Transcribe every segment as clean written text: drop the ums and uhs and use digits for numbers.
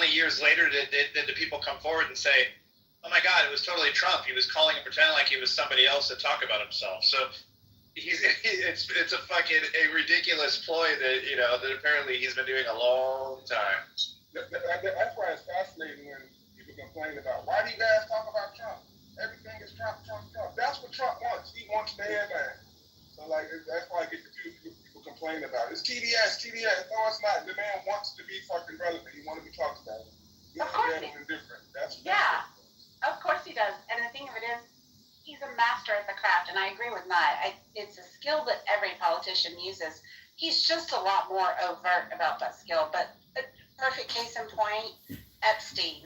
many years later did the people come forward and say, oh my God, it was totally Trump. He was calling and pretending like he was somebody else to talk about himself. So it's a ridiculous ploy that apparently he's been doing a long time. That's why it's fascinating when people complain about, why do you guys talk about Trump? Everything is Trump, Trump, Trump. That's what Trump wants. He wants the headline. So that's why I get confused. People complain about it. It's TDS. No, it's not. The man wants to be fucking relevant. He wants to be talked about. Of course he indifferent. Yeah, of course he does. And the thing of it is, he's a master at the craft. And I agree with Matt. It's a skill that every politician uses. He's just a lot more overt about that skill. But a perfect case in point, Epstein.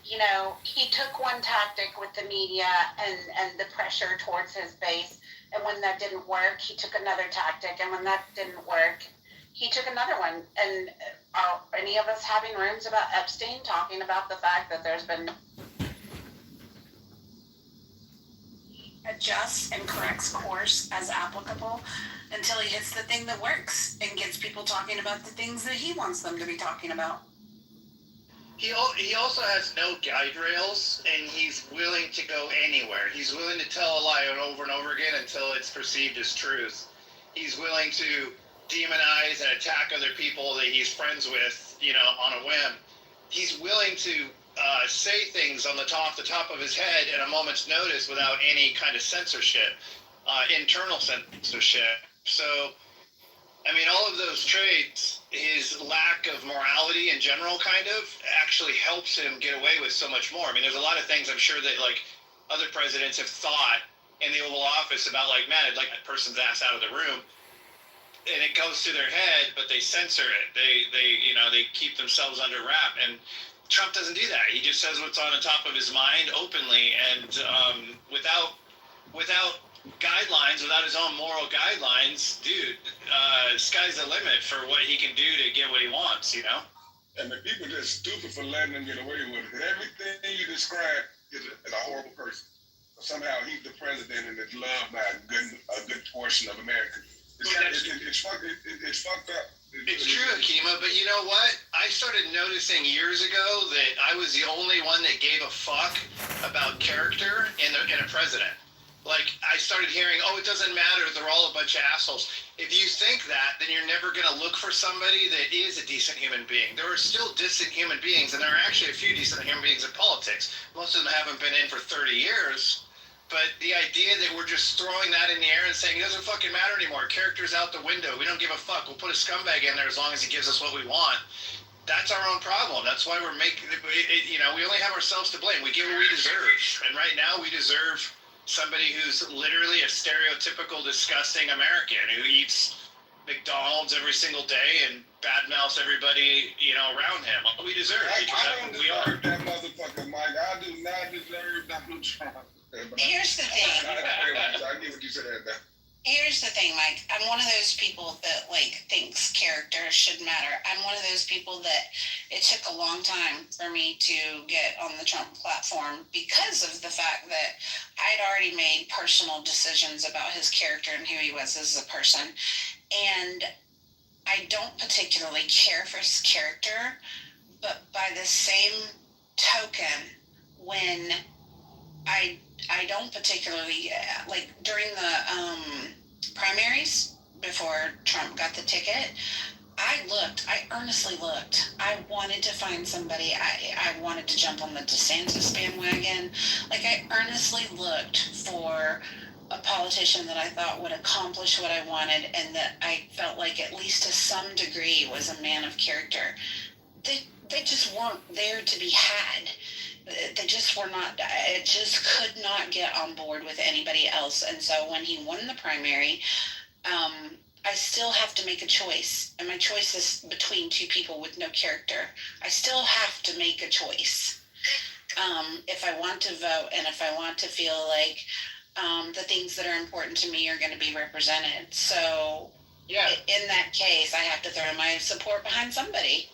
He took one tactic with the media and the pressure towards his base. And when that didn't work, he took another tactic. And when that didn't work, he took another one. And are any of us having rooms about Epstein talking about the fact that there's been adjusts and corrects course as applicable until he hits the thing that works and gets people talking about the things that he wants them to be talking about? He also has no guide rails, and he's willing to go anywhere. He's willing to tell a lie over and over again until it's perceived as truth. He's willing to demonize and attack other people that he's friends with, on a whim. He's willing to say things on the top of his head at a moment's notice without any kind of censorship, internal censorship. So, all of those traits, his lack of morality in general actually helps him get away with so much more. There's a lot of things I'm sure that other presidents have thought in the Oval Office about man, I'd like that person's ass out of the room. And it goes to their head, but they censor it. They keep themselves under wrap. And Trump doesn't do that. He just says what's on the top of his mind openly, and without guidelines, without his own moral guidelines, dude, sky's the limit for what he can do to get what he wants, And the people just stupid for letting him get away with it. Everything you describe is a horrible person. But somehow he's the president and is loved by a good portion of America. It's fucked up. It's true, Akima, but you know what? I started noticing years ago that I was the only one that gave a fuck about character in a president. I started hearing, it doesn't matter, they're all a bunch of assholes. If you think that, then you're never going to look for somebody that is a decent human being. There are still decent human beings, and there are actually a few decent human beings in politics. Most of them haven't been in for 30 years. But the idea that we're just throwing that in the air and saying it doesn't fucking matter anymore, character's out the window, we don't give a fuck, we'll put a scumbag in there as long as he gives us what we want, that's our own problem. That's why we're making it, we only have ourselves to blame. We get what we deserve. And right now we deserve somebody who's literally a stereotypical, disgusting American who eats McDonald's every single day and badmouths everybody, around him. We deserve it. I don't deserve that motherfucker, Mike. I do not deserve Donald Trump. Here's the thing. I get what you said there. Here's the thing, Mike. I'm one of those people that thinks character should matter. I'm one of those people that it took a long time for me to get on the Trump platform because of the fact that I'd already made personal decisions about his character and who he was as a person. And I don't particularly care for his character, but by the same token, when I don't particularly, during the primaries before Trump got the ticket, I earnestly looked. I wanted to find somebody. I wanted to jump on the DeSantis bandwagon. I earnestly looked for a politician that I thought would accomplish what I wanted and that I felt like at least to some degree was a man of character. They just weren't there to be had. They just were not. I just could not get on board with anybody else. And so when he won the primary, I still have to make a choice. And my choice is between two people with no character. I still have to make a choice. If I want to vote and if I want to feel like the things that are important to me are going to be represented. So yeah, in that case, I have to throw my support behind somebody,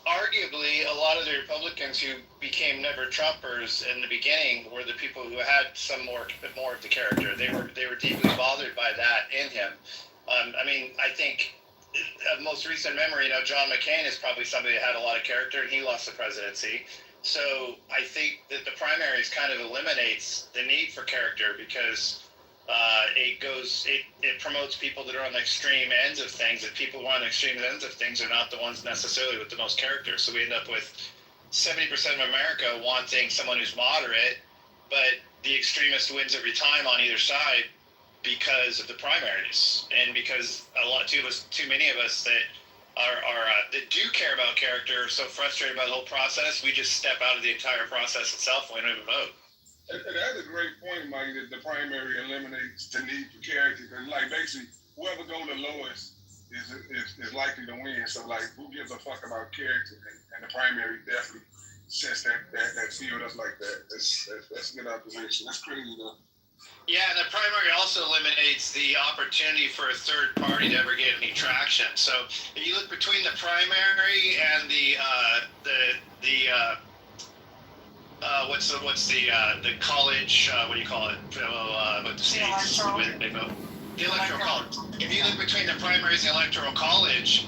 Arguably, a lot of the Republicans who became never Trumpers in the beginning were the people who had some more of the character. They were deeply bothered by that in him. I think of most recent memory, John McCain is probably somebody that had a lot of character, and he lost the presidency. So I think that the primaries kind of eliminates the need for character because it promotes people that are on the extreme ends of things. That people who are on the extreme ends of things are not the ones necessarily with the most character. So we end up with 70% of America wanting someone who's moderate, but the extremist wins every time on either side because of the primaries, and because too many of us that that do care about character are so frustrated by the whole process, we just step out of the entire process itself and we don't even vote. And that's a great point, Mike, that the primary eliminates the need for character. Because, like, basically, whoever goes the lowest is likely to win. So, like, who gives a fuck about character? And the primary definitely sets that field up like that. That's a good opposition. That's crazy, though. Yeah, and the primary also eliminates the opportunity for a third party to ever get any traction. So if you look between the primary and the college, what do you call it? What the states? The electoral college. If you look between the primaries and the electoral college,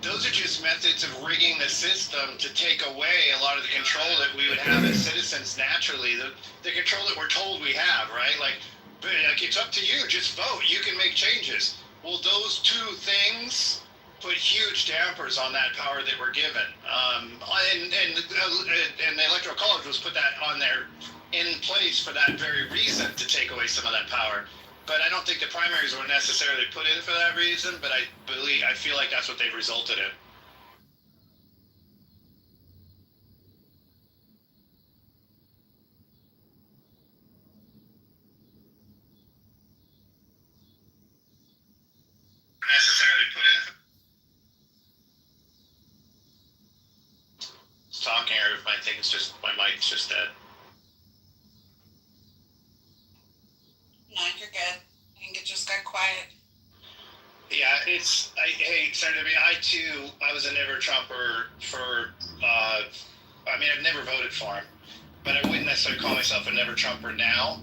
those are just methods of rigging the system to take away a lot of the control that we would have as citizens naturally. The control that we're told we have, right? Like it's up to you. Just vote. You can make changes. Well, those two things put huge dampers on that power that we're given. And the electoral college was put that on there in place for that very reason, to take away some of that power. But I don't think the primaries were necessarily put in for that reason, but I feel like that's what they've resulted in. Necessarily put in. Talking, or my thing's just, my mic's just dead. No, you're good. I think it just got quiet. Yeah, hey, Senator, I was a never Trumper for, I've never voted for him, but I wouldn't necessarily call myself a never Trumper now.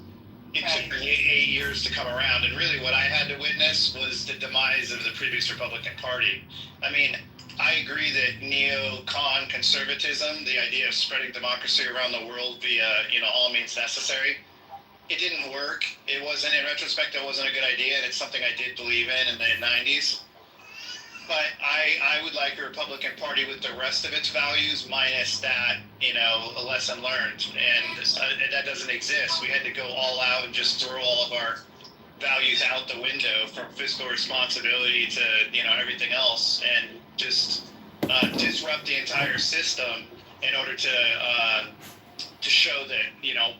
It took me 8 years to come around, and really what I had to witness was the demise of the previous Republican Party. I mean, I agree that neo-con conservatism, the idea of spreading democracy around the world via, all means necessary, it didn't work. It wasn't, in retrospect, it wasn't a good idea, and it's something I did believe in the 90s. But I would like a Republican Party with the rest of its values, minus that, a lesson learned. And that doesn't exist. We had to go all out and just throw all of our values out the window, from fiscal responsibility to, everything else, and just disrupt the entire system in order to show that,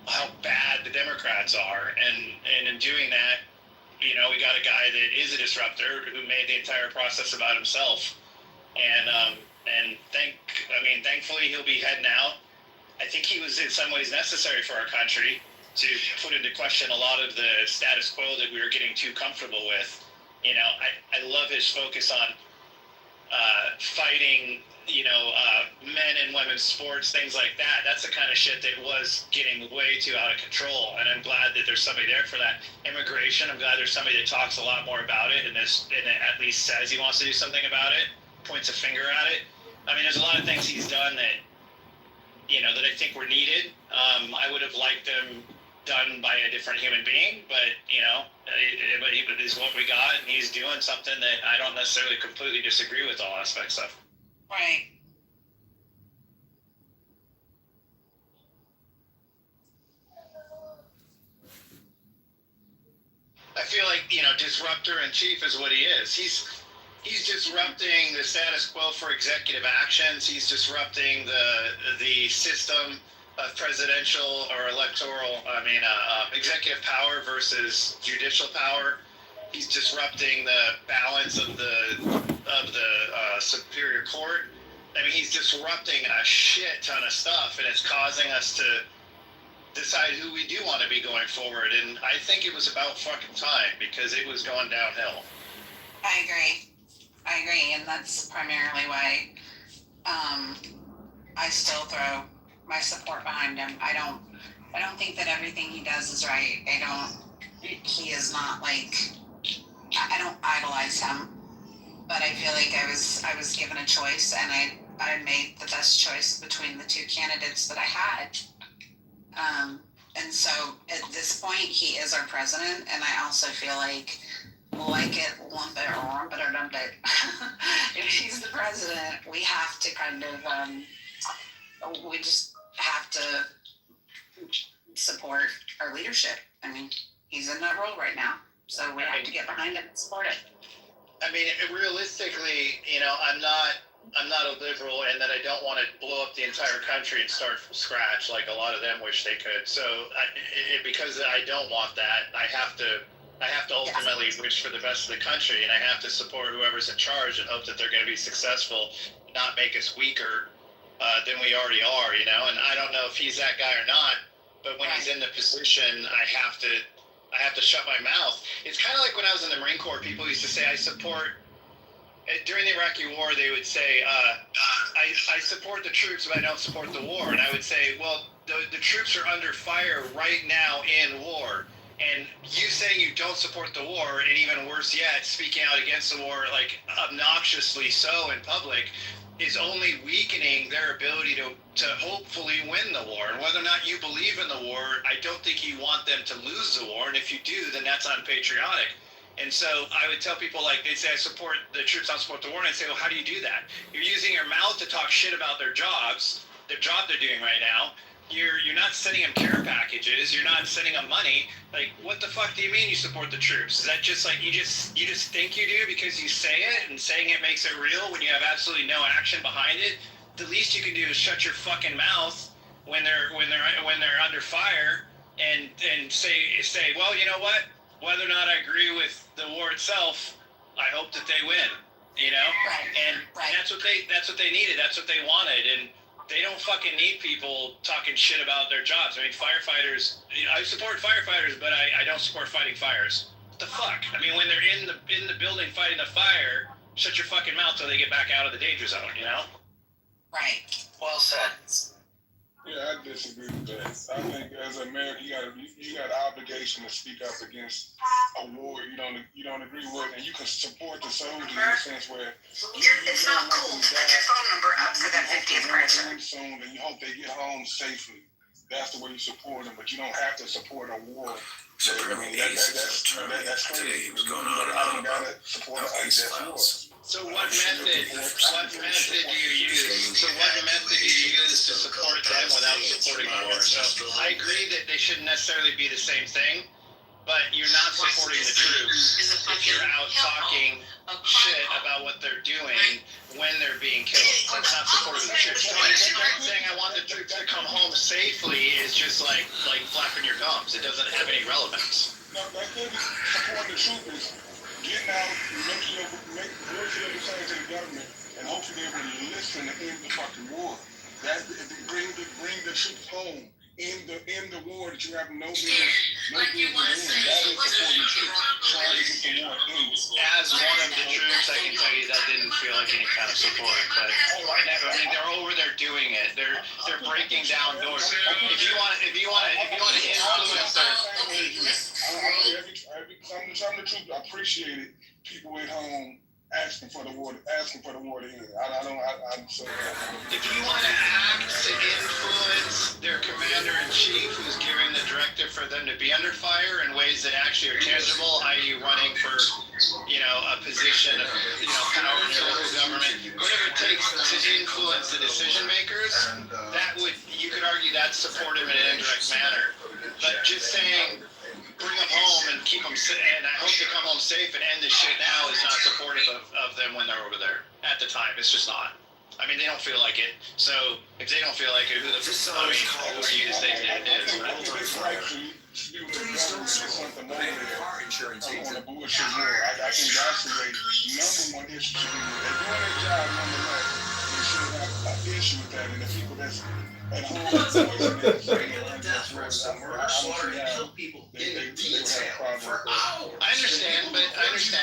how bad the Democrats are. And in doing that, we got a guy that is a disruptor who made the entire process about himself. And thankfully he'll be heading out. I think he was in some ways necessary for our country to put into question a lot of the status quo that we were getting too comfortable with. I love his focus on fighting, men and women's sports, things like that. That's the kind of shit that was getting way too out of control. And I'm glad that there's somebody there for that. Immigration, I'm glad there's somebody that talks a lot more about it and at least says he wants to do something about it, points a finger at it. There's a lot of things he's done that, that I think were needed. I would have liked them done by a different human being, but, it is what we got, and he's doing something that I don't necessarily completely disagree with all aspects of. Right. I feel like, disruptor in chief is what he is. He's disrupting the status quo for executive actions. He's disrupting the system of presidential or executive power versus judicial power. He's disrupting the balance of the Superior Court. He's disrupting a shit ton of stuff, and it's causing us to decide who we do want to be going forward. And I think it was about fucking time, because it was going downhill. I agree, and that's primarily why I still throw my support behind him. I don't think that everything he does is right. He is not like, I don't idolize him. but I feel like I was given a choice, and I made the best choice between the two candidates that I had. And so at this point, he is our president, and I also feel like lump it or lump it or dump it. If he's the president, we have to kind of, we just have to support our leadership. I mean, he's in that role right now, so we have to get behind it and support it. I mean, realistically, you know, I'm not a liberal, and that I don't want to blow up the entire country and start from scratch like a lot of them wish they could. So because I don't want that, I have to ultimately wish for the best of the country, and I have to support whoever's in charge and hope that they're going to be successful, not make us weaker than we already are, you know. And I don't know if he's that guy or not, but when he's in the position, I have to shut my mouth. It's kind of like when I was in the Marine Corps, people used to say, I support. During the Iraqi war, they would say, I support the troops, but I don't support the war. And I would say, well, the troops are under fire right now in war. And you saying you don't support the war, and even worse yet, speaking out against the war, like obnoxiously so in public, is only weakening their ability to hopefully win the war. And whether or not you believe in the war, I don't think you want them to lose the war. And if you do, then that's unpatriotic. And so I would tell people, like, they'd say, I support the troops, I don't support the war. And I'd say, well, how do you do that? You're using your mouth to talk shit about their job they're doing right now. You're not sending them care packages. You're not sending them money. Like, what the fuck do you mean you support the troops? Is that just like you just think you do because you say it, and saying it makes it real when you have absolutely no action behind it? The least you can do is shut your fucking mouth when they're under fire and say, well, you know what? Whether or not I agree with the war itself, I hope that they win. You know, and that's what they needed. That's what they wanted, and they don't fucking need people talking shit about their jobs. I mean, firefighters. You know, I support firefighters, but I don't support fighting fires. What the fuck? I mean, when they're in the building fighting the fire, shut your fucking mouth till they get back out of the danger zone. You know? Right. Well said. Yeah, I disagree with that. I think as an American, you got an obligation to speak up against a war you don't agree with, and you can support the soldiers in the sense where It's not cool to put your phone number up for that 50th person. Soon, and you hope they get home safely. That's the way you support them, but you don't have to support a war. That's crazy. Today he was going on I don't gotta support a death war. So what method do you use? So what method do you use to support them without supporting the war? So I agree that they shouldn't necessarily be the same thing, but you're not supporting the troops if you're out talking shit about what they're doing when they're being killed. That's not supporting the troops. Saying I want the troops to come home safely is just like flapping your gums. It doesn't have any relevance. No, that thing is supporting the troopers. Getting out, work to the government, and hopefully they will listen and end the fucking war. Bring the troops home. In the war that you have no business in. That is supporting the troops. Trying to get the war ended. As one of the troops, I can tell you that didn't feel like any kind of support. But I mean, they're over there doing it. They're breaking down doors. If you want to influence Some of the troops appreciated people at home asking for the war to end. I'm so. If you want to act to influence their commander-in-chief, who's giving the directive for them to be under fire in ways that actually are tangible, i.e., running for, a position of, power in your local government, whatever it takes to influence the decision makers, you could argue that's supportive in an indirect manner. But just saying, bring them home and keep them safe, and I hope they come home safe and end this shit now is not supportive of them when they're over there at the time. It's just not. I mean, they don't feel like it. So if they don't feel like it, who are you to say that it is? Please don't scroll. Pay car insurance agent. I think that's the number one issue. They're doing their job nonetheless. They should have an issue with that, and the people that's at home people in detail for hours. I understand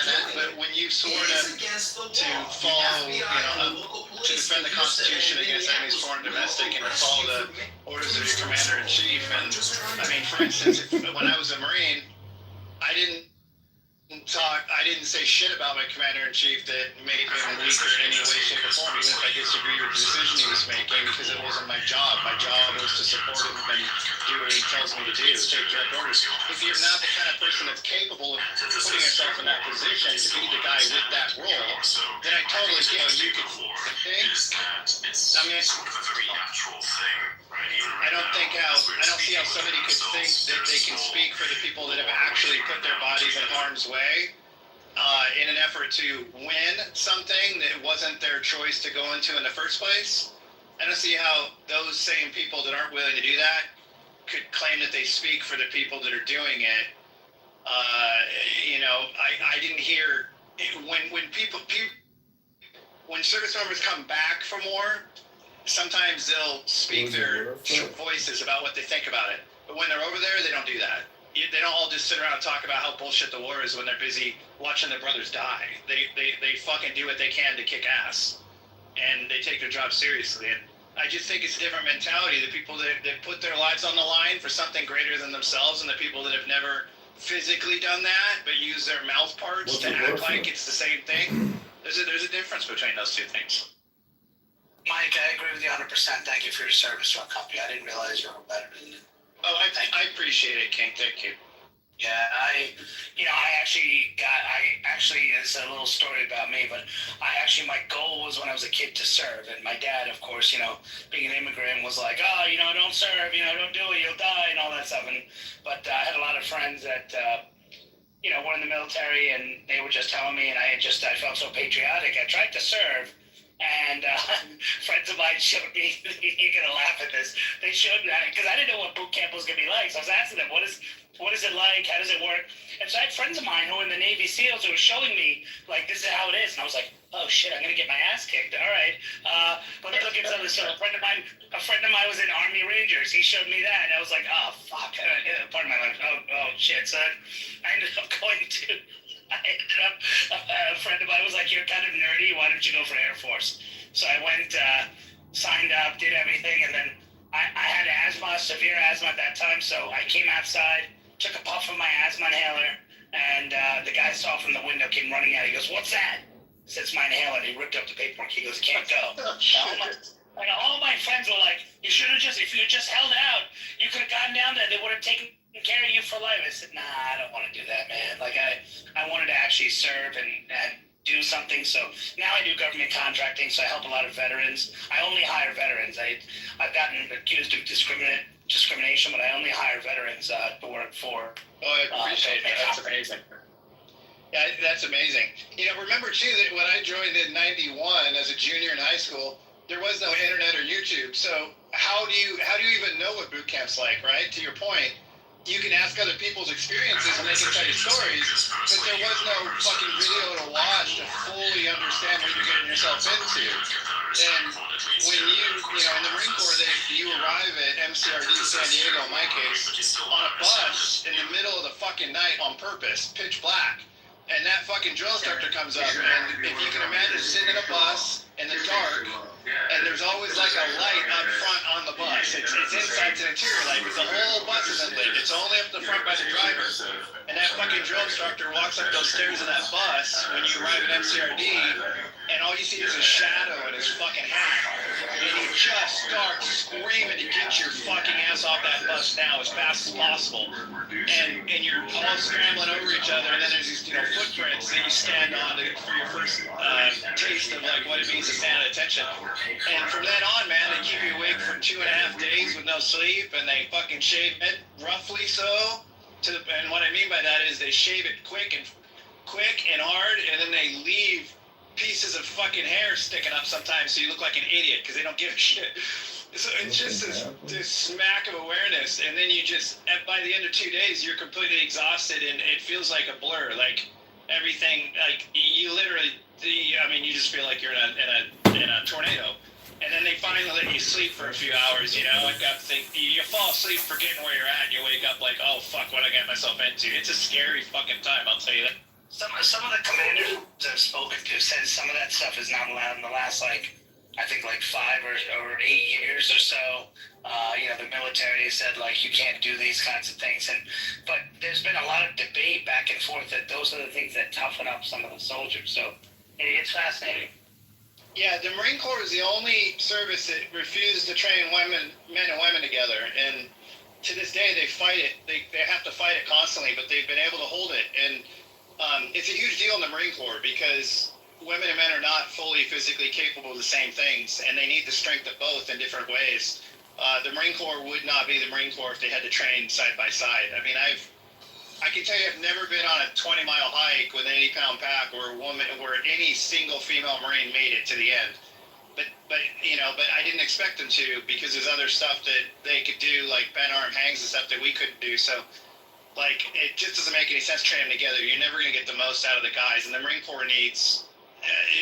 that, but when you sort of to follow, to defend the Constitution against enemies, foreign, domestic, and to follow the orders of your commander-in-chief, and I mean, for instance, when I was a Marine, I didn't I didn't say shit about my commander-in-chief that made him weaker in any way, shape, or form, even if I disagree with the decision he was making, because it wasn't my job. My job was to support him and do what he tells me to do, take direct orders. If you're not the kind of person that's capable of putting yourself in that position to be the guy with that role, then I totally get you could think. I mean, I don't see how somebody could think that they can speak for the people that have actually put their bodies in harm's way in an effort to win something that wasn't their choice to go into in the first place. I don't see how those same people that aren't willing to do that could claim that they speak for the people that are doing it. I didn't hear when service members come back from war, sometimes they'll speak their voices about what they think about it. But when they're over there, they don't do that. They don't all just sit around and talk about how bullshit the war is when they're busy watching their brothers die. They fucking do what they can to kick ass. And they take their job seriously. And I just think it's a different mentality. The people that put their lives on the line for something greater than themselves, and the people that have never physically done that, but use their mouth parts to act like it's the same thing. There's a difference between those two things. Mike, I agree with you 100%. Thank you for your service to our company. I didn't realize you were better than it. Oh, I appreciate it, King. Thank you. Yeah, I actually, it's a little story about me, but my goal was when I was a kid to serve. And my dad, of course, being an immigrant was like, oh, don't serve, don't do it, you'll die and all that stuff. But I had a lot of friends that, were in the military, and they were just telling me, and I felt so patriotic. I tried to serve. And friends of mine showed me, you're going to laugh at this, they showed me, because I didn't know what boot camp was going to be like, so I was asking them, what is it like, how does it work? And so I had friends of mine who were in the Navy SEALs who were showing me, like, this is how it is, and I was like, oh shit, I'm going to get my ass kicked, all right. Let me look into this. So a friend of mine was in Army Rangers, he showed me that, and I was like, oh fuck, pardon my life, oh shit, so I ended up going to... a friend of mine was like, you're kind of nerdy, why don't you go for Air Force? So I went, signed up, did everything, and then I had asthma, severe asthma at that time, so I came outside, took a puff of my asthma inhaler, and the guy saw from the window, came running out, he goes, what's that? I said, it's my inhaler, and he ripped up the paperwork, he goes, can't go. All my friends were like, you should have if you had just held out, you could have gotten down there, they would have taken care of you for life. I said, nah, I don't want to do that, man. Like, I wanted to actually serve and do something. So now I do government contracting, so I help a lot of veterans. I only hire veterans. I've gotten accused of discrimination, but I only hire veterans to work for. Oh, I appreciate that. That's amazing. Yeah, that's amazing. Remember, too, that when I joined in 91 as a junior in high school, there was no internet or YouTube. So how do you even know what boot camp's like, right? To your point, you can ask other people's experiences and they can tell you stories, but there was no fucking video to watch to fully understand what you're getting yourself into. And when in the Marine Corps, you arrive at MCRD San Diego, in my case, on a bus in the middle of the fucking night on purpose, pitch black. And that fucking drill instructor comes up, and if you can imagine sitting in a bus in the dark, and there's always like a light up front on the bus. It's inside to the interior light, but the whole bus isn't lit. It's only up the front by the driver. And that fucking drill instructor walks up those stairs in that bus when you arrive at MCRD, and all you see is a shadow in his fucking hat. And he just starts screaming to get your fucking ass off that bus now as fast as possible. And you're all scrambling over each other, and then there's these footprints that you stand on for your first taste of like what it means to stand at attention. And from then on, man, they keep you awake for 2.5 days with no sleep, and they fucking shave it roughly so. And what I mean by that is they shave it quick and hard, and then they leave pieces of fucking hair sticking up sometimes so you look like an idiot because they don't give a shit. So it's just this smack of awareness, and then you just, by the end of 2 days, you're completely exhausted, and it feels like a blur. Like everything, like you literally, you just feel like you're in a tornado. And then they finally let you sleep for a few hours, I got to think, you fall asleep forgetting where you're at, and you wake up like, oh fuck, what I got myself into. It's a scary fucking time, I'll tell you that. Some of the commanders I've spoken to said some of that stuff is not allowed in the last I think like 5 or 8 years or so, the military said like you can't do these kinds of things, but there's been a lot of debate back and forth that those are the things that toughen up some of the soldiers. So it's fascinating. Yeah, the Marine Corps is the only service that refuses to train men and women together, and to this day they fight it. They have to fight it constantly, but they've been able to hold it, and it's a huge deal in the Marine Corps because women and men are not fully physically capable of the same things, and they need the strength of both in different ways. The Marine Corps would not be the Marine Corps if they had to train side by side. I mean, I can tell you I've never been on a 20-mile hike with an 80-pound pack where any single female Marine made it to the end. But I didn't expect them to, because there's other stuff that they could do, like bent arm hangs and stuff that we couldn't do. So like, it just doesn't make any sense training them together. You're never going to get the most out of the guys. And the Marine Corps needs,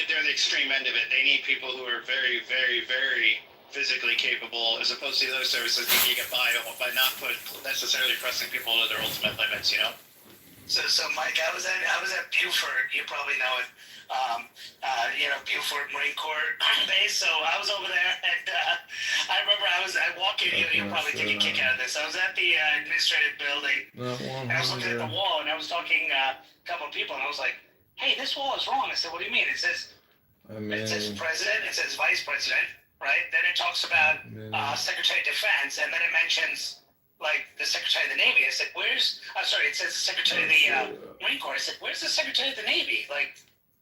they're the extreme end of it. They need people who are very, very, very physically capable, as opposed to the other services that you get by not necessarily pressing people to their ultimate limits, So Mike, I was at Buford. You probably know it. Buford Marine Corps base. So I was over there, and I remember I walked in. You'll probably take a kick out of this. I was at the administrative building, and I was looking at the wall, and I was talking to a couple of people, and I was like, "Hey, this wall is wrong." I said, "What do you mean?" It says president. It says vice president, right? Then it talks about Secretary of Defense, and then it mentions like the Secretary of the Navy. I said, it says the Secretary of the Marine Corps. I said, where's the Secretary of the Navy? Like,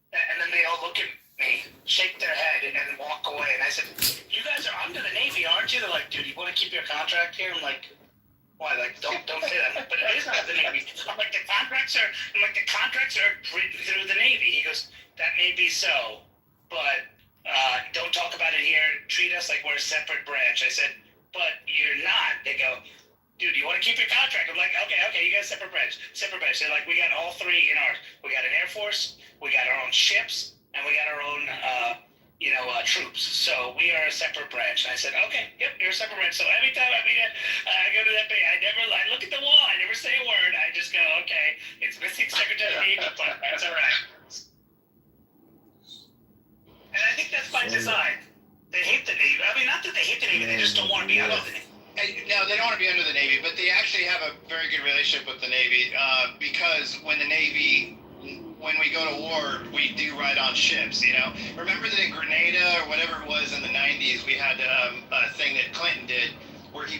and then they all look at me, shake their head, and then walk away. And I said, you guys are under the Navy, aren't you? They're like, dude, you want to keep your contract here? I'm like, why? Like, don't say that. But it is not the Navy. I'm like, the contracts are written through the Navy. He goes, that may be so, but don't talk about it here. Treat us like we're a separate branch. I said, but you're not. They go, dude, you want to keep your contract? I'm like, okay, you got a separate branch. They're like, we got all three in ours. We got an Air Force, we got our own ships, and we got our own, troops. So we are a separate branch. And I said, okay, yep, you're a separate branch. So every time I go to that base, I look at the wall, I never say a word. I just go, okay, it's missing Secretary of the Navy, but that's all right. And I think that's by design. They hate the Navy. I mean, not that they hate the Navy, they just don't want to be out of the Navy. No, they don't want to be under the Navy, but they actually have a very good relationship with the Navy because when we go to war, we do ride on ships, Remember that in Grenada or whatever it was in the 90s, we had a thing that Clinton did where he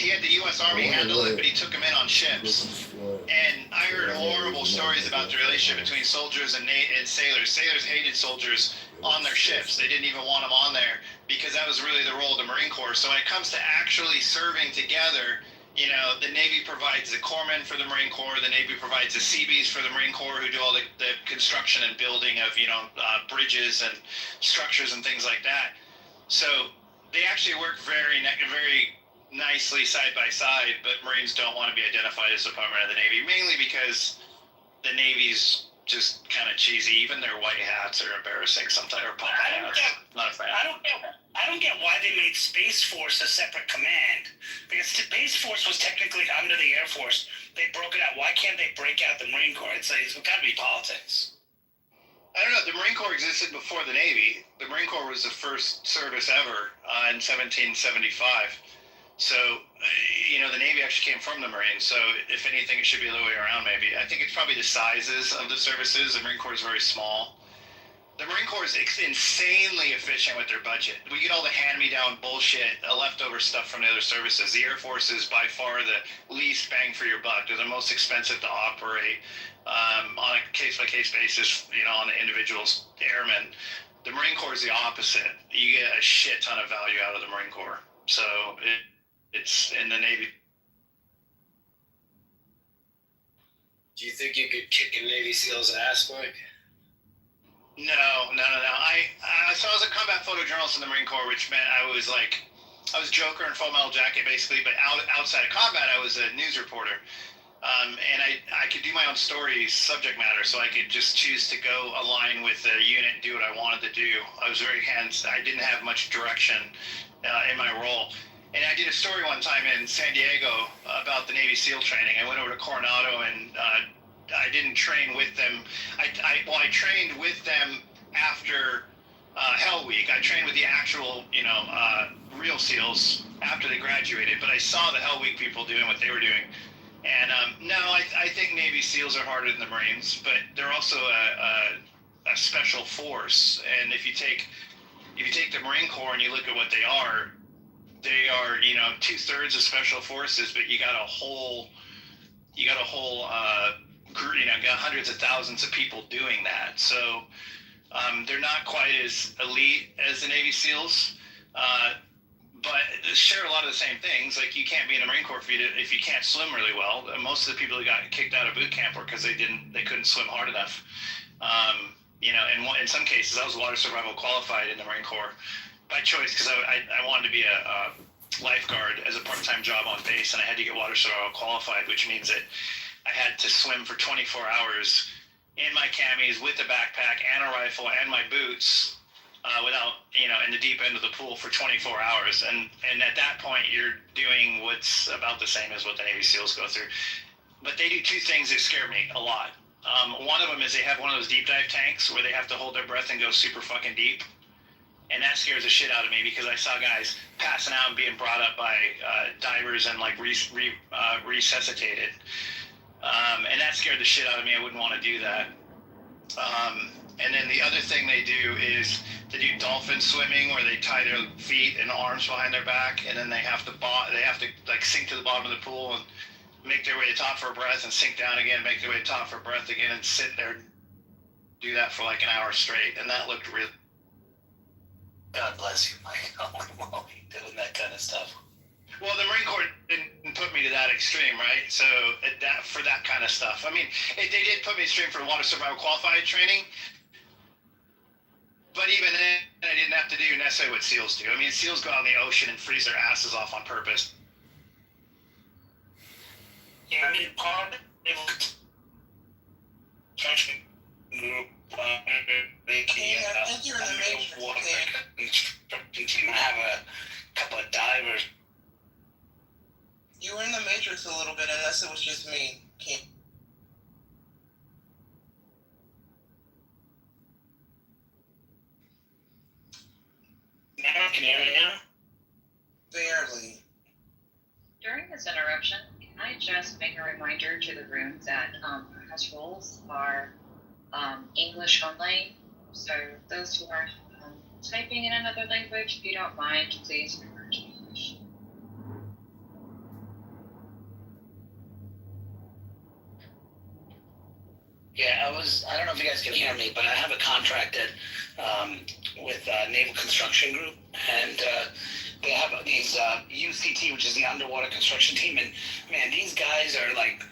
had the U.S. Army handle it, but he took them in on ships. And I heard horrible stories about the relationship between soldiers and sailors. Sailors hated soldiers on their ships. They didn't even want them on there because that was really the role of the Marine Corps. So when it comes to actually serving together, the Navy provides the corpsmen for the Marine Corps. The Navy provides the Seabees for the Marine Corps, who do all the construction and building of, bridges and structures and things like that. So they actually work very nicely side by side, but Marines don't want to be identified as a Department of the Navy, mainly because the Navy's just kind of cheesy. Even their white hats are embarrassing sometimes. Or not a fan. I don't get why they made Space Force a separate command, because Space Force was technically under the Air Force. They broke it out. Why can't they break out the Marine Corps? It's got to be politics. I don't know. The Marine Corps existed before the Navy. The Marine Corps was the first service ever in 1775. So, the Navy actually came from the Marines. So, if anything, it should be the other way around, maybe. I think it's probably the sizes of the services. The Marine Corps is very small. The Marine Corps is insanely efficient with their budget. We get all the hand-me-down bullshit, leftover stuff from the other services. The Air Force is by far the least bang for your buck. They're the most expensive to operate on a case-by-case basis, on the individuals, the airmen. The Marine Corps is the opposite. You get a shit ton of value out of the Marine Corps. So, it's in the Navy. Do you think you could kick a Navy SEAL's ass, Mike? No. So I was a combat photojournalist in the Marine Corps, which meant I was Joker in Full Metal Jacket, basically. But outside of combat, I was a news reporter, and I could do my own stories, subject matter, so I could just choose to go align with the unit and do what I wanted to do. I was I didn't have much direction in my role. And I did a story one time in San Diego about the Navy SEAL training. I went over to Coronado and I didn't train with them. I trained with them after Hell Week. I trained with the actual, real SEALs after they graduated, but I saw the Hell Week people doing what they were doing. And no, I think Navy SEALs are harder than the Marines, but they're also a special force. And if you take the Marine Corps and you look at what they are 2/3 of special forces, but you got a whole group, got hundreds of thousands of people doing that. So they're not quite as elite as the Navy SEALs, but share a lot of the same things. Like, you can't be in the Marine Corps if you can't swim really well. Most of the people who got kicked out of boot camp were because they couldn't swim hard enough. In some cases, I was water survival qualified in the Marine Corps by choice, because I wanted to be a lifeguard as a part-time job on base, and I had to get water survival qualified, which means that I had to swim for 24 hours in my camis with a backpack and a rifle and my boots without, in the deep end of the pool for 24 hours. And at that point, you're doing what's about the same as what the Navy SEALs go through. But they do two things that scare me a lot. One of them is they have one of those deep dive tanks where they have to hold their breath and go super fucking deep. And that scares the shit out of me, because I saw guys passing out and being brought up by divers and resuscitated. And that scared the shit out of me. I wouldn't want to do that. And then the other thing they do is they do dolphin swimming, where they tie their feet and arms behind their back, and then they have to sink to the bottom of the pool and make their way to top for a breath, and sink down again, make their way to top for a breath again, and sit there, do that for like an hour straight. And that looked really. God bless you, Mike. Holy moly, doing that kind of stuff. Well, the Marine Corps didn't put me to that extreme, right? So for that kind of stuff, I mean, they did put me extreme for water survival qualified training, but even then, I didn't have to do necessarily what SEALs do. I mean, SEALs go out in the ocean and freeze their asses off on purpose. Yeah, I mean, part of the construction group, construction team. I have a couple of divers. You were in the Matrix a little bit, unless it was just me. Now, can you hear me now? Barely. During this interruption, can I just make a reminder to the room that house rules are English only. So those who are typing in another language, if you don't mind, please refer to English. Yeah, I don't know if you guys can hear me, but I have a contract with Naval Construction Group, and they have these UCT, which is the underwater construction team, and man, these guys are like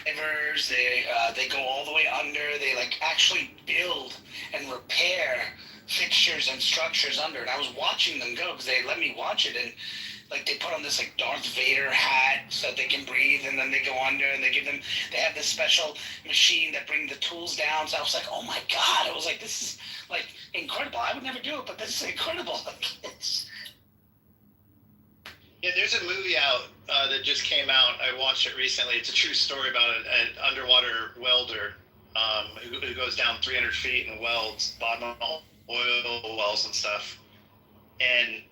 divers. They go all the way under. They like actually build and repair fixtures and structures under. And I was watching them go because they let me watch it, and like they put on this like Darth Vader hat so that they can breathe, and then they go under, and they have this special machine that brings the tools down. So I was like, oh my God, I was like, this is like incredible. I would never do it, but this is incredible. Yeah, there's a movie out that just came out. I watched it recently. It's a true story about an underwater welder who goes down 300 feet and welds bottom oil wells and stuff. And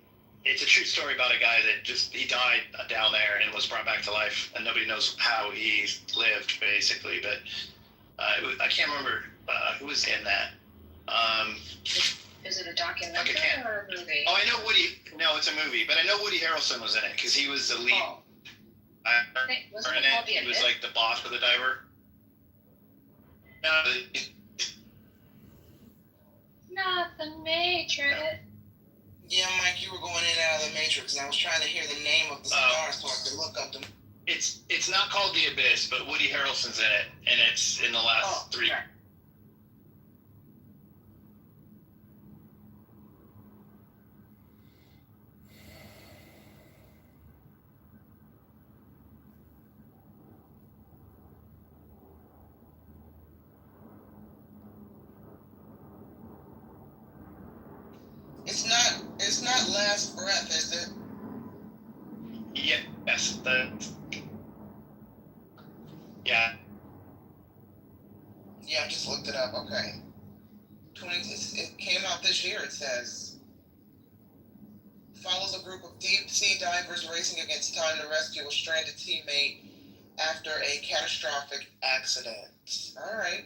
it's a true story about a guy that he died down there and was brought back to life, and nobody knows how he lived, basically. But I can't remember who was in that. Is it a documentary or a movie? Oh, I know Woody. No, it's a movie, but I know Woody Harrelson was in it because he was the lead. Oh. Wasn't it called The He was Abyss? like the boss of the diver. No, Not the Matrix. Yeah, Mike, you were going in and out of the Matrix, and I was trying to hear the name of the stars so I could look up them. it's not called The Abyss, but Woody Harrelson's in it, and it's in the last three. Sure. It's not Last Breath, is it? Yes, yeah. Yeah, I just looked it up. Okay. 20. Came out this year, it says. Follows a group of deep-sea divers racing against time to rescue a stranded teammate after a catastrophic accident. All right.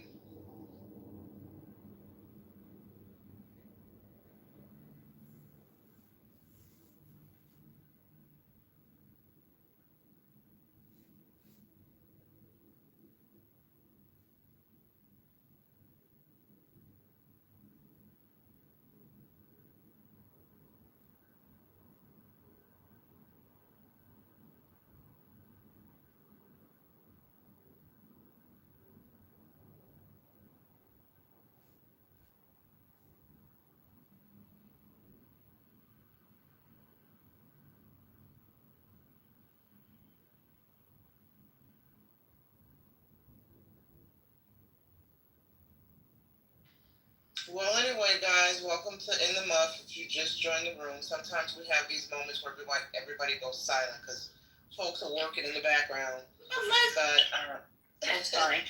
Well, anyway, guys, welcome to In the Muff. If you just joined the room, sometimes we have these moments where everybody goes silent because folks are working in the background. But I'm sorry.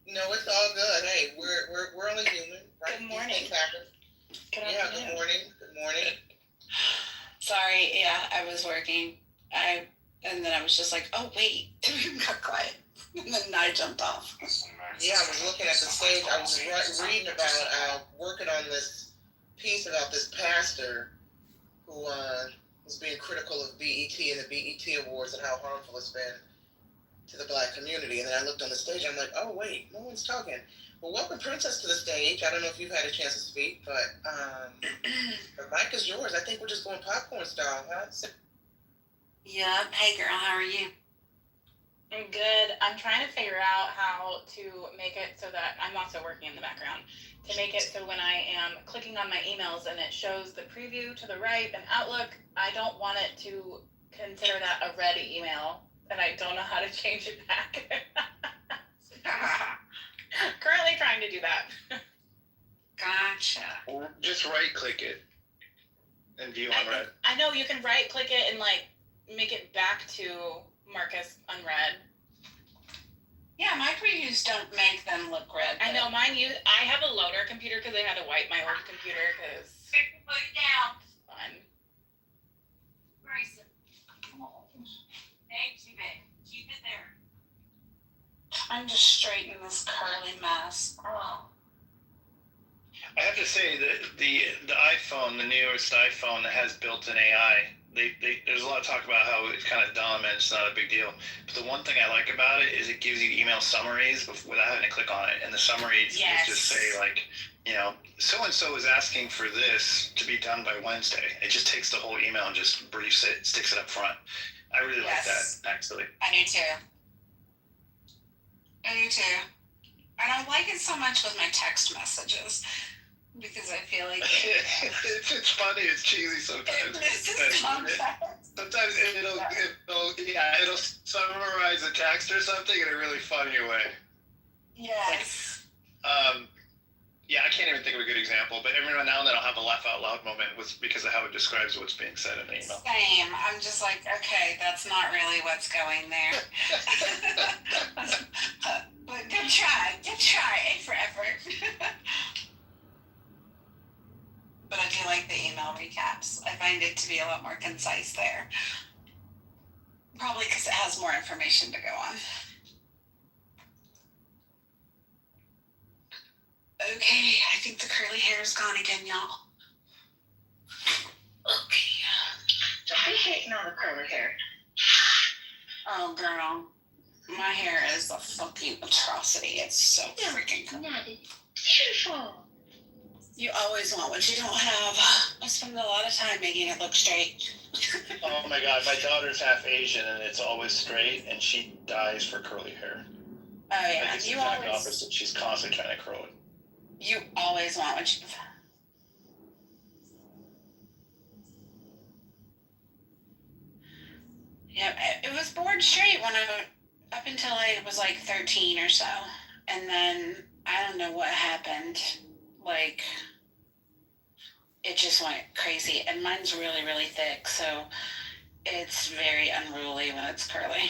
no, it's all good. Hey, we're only human, right? Good morning. These things happen. Good morning. Good morning. Sorry, yeah, I was working. And then I was just like, oh wait, got quiet. And then I jumped off. Yeah, I was looking at the stage. I was reading about working on this piece about this pastor who was being critical of BET and the BET Awards and how harmful it's been to the Black community. And then I looked on the stage. I'm like, oh wait, no one's talking. Well, welcome Princess to the stage. I don't know if you've had a chance to speak, but the mic is yours. I think we're just going popcorn style, huh? Yeah. Hey girl, how are you? I'm good. I'm trying to figure out how to make it so that I'm also working in the background to make it so when I am clicking on my emails and it shows the preview to the right and Outlook, I don't want it to consider that a red email and I don't know how to change it back. Currently trying to do that. Gotcha. Just right click it and view unread. I know you can right click it and like make it back to Marcus unread. Yeah, my previews don't make them look red. I know mine I have a loaner computer because I had to wipe my old computer because Put it down. it's fun. Grayson. Hey, keep it there. I'm just straightening this curly mess. Oh. I have to say that the iPhone, the newest iPhone that has built-in AI, there's a lot of talk about how it's kind of dumb and it's not a big deal. But the one thing I like about it is it gives you email summaries without having to click on it. And the summaries just say like, you know, so-and-so is asking for this to be done by Wednesday. It just takes the whole email and just briefs it, sticks it up front. I really like that, actually. I do too. I don't like it so much with my text messages. Because I feel like it's funny, it's cheesy sometimes. Sometimes it'll summarize a text or something in a really funny way. Yes. Yeah, I can't even think of a good example, but every now and then I'll have a laugh out loud moment because of how it describes what's being said in the email. Same. I'm just like, okay, that's not really what's going there. But good try. A for effort. But I do like the email recaps. I find it to be a lot more concise there. Probably because it has more information to go on. Okay, I think the curly hair is gone again, y'all. Okay. Don't be hating on the curly hair. Oh, girl. My hair is a fucking atrocity. It's so freaking cool. Beautiful. You always want what you don't have. I spend a lot of time making it look straight. Oh my god, my daughter's half Asian and it's always straight and she dies for curly hair. Oh yeah, like it's the exact opposite. She's constantly trying to curl it. You always want what you. Yeah, it was bored straight when up until I was like 13 or so, and then I don't know what happened. Like, it just went crazy, and mine's really, really thick, so it's very unruly when it's curly.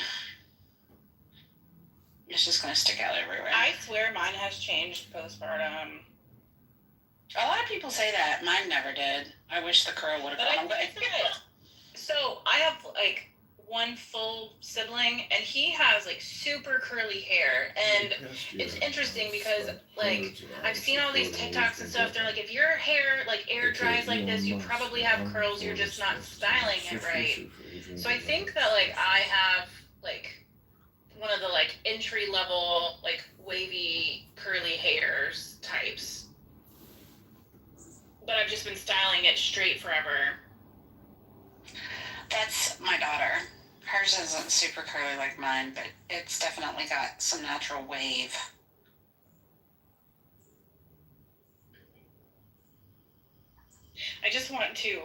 It's just gonna stick out everywhere. I swear mine has changed postpartum. A lot of people say that. Mine never did. I wish the curl would have gone away. So I have like one full sibling, and he has like super curly hair, and it's interesting because like I've seen all these TikToks and stuff. They're like, if your hair like air dries like this, you probably have curls. You're just not styling it right. So I think that like I have like one of the like entry level like wavy curly hairs types, but I've just been styling it straight forever. That's my daughter. Hers isn't super curly like mine, but it's definitely got some natural wave. I just want to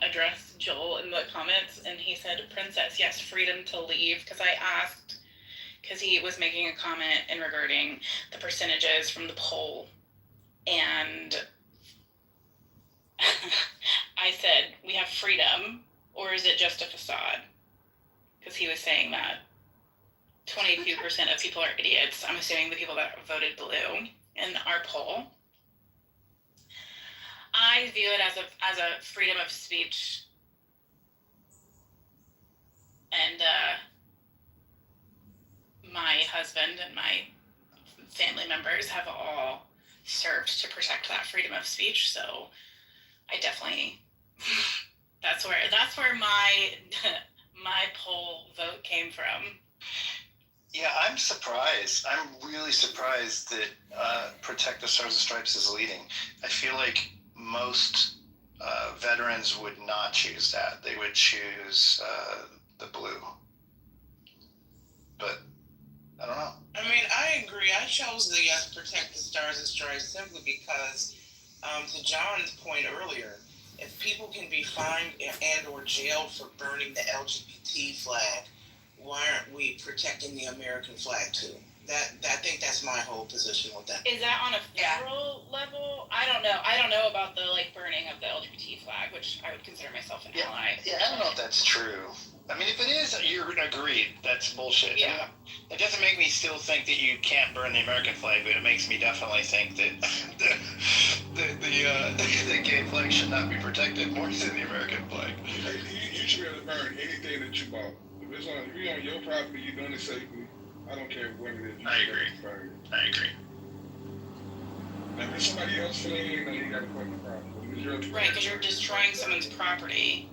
address Joel in the comments, and he said, Princess, yes, freedom to leave, because I asked, because he was making a comment in regarding the percentages from the poll, and I said, we have freedom, or is it just a facade? Because he was saying that 22% of people are idiots. I'm assuming the people that voted blue in our poll. I view it as a freedom of speech, and my husband and my family members have all served to protect that freedom of speech. So I definitely that's where my my poll vote came from. Yeah, I'm surprised. I'm really surprised that Protect the Stars and Stripes is leading. I feel like most veterans would not choose that. They would choose the blue. But I don't know. I mean, I agree. I chose the Protect the Stars and Stripes simply because, to John's point earlier, if people can be fined and or jailed for burning the LGBT flag, why aren't we protecting the American flag too? I think that's my whole position with that. Is that on a federal level? I don't know. I don't know about the like burning of the LGBT flag, which I would consider myself an ally. Yeah, I don't know if that's true. I mean, if it is, you're agreed. That's bullshit. Yeah. I mean, it doesn't make me still think that you can't burn the American flag, but it makes me definitely think that the gay flag should not be protected more than the American flag. You should be able to burn anything that you bought. If you're on your property, you're doing it safely. I don't care what it is. I agree. I agree. Now, if it's somebody else's flag, then you got a fucking problem. Right, because you're destroying someone's property.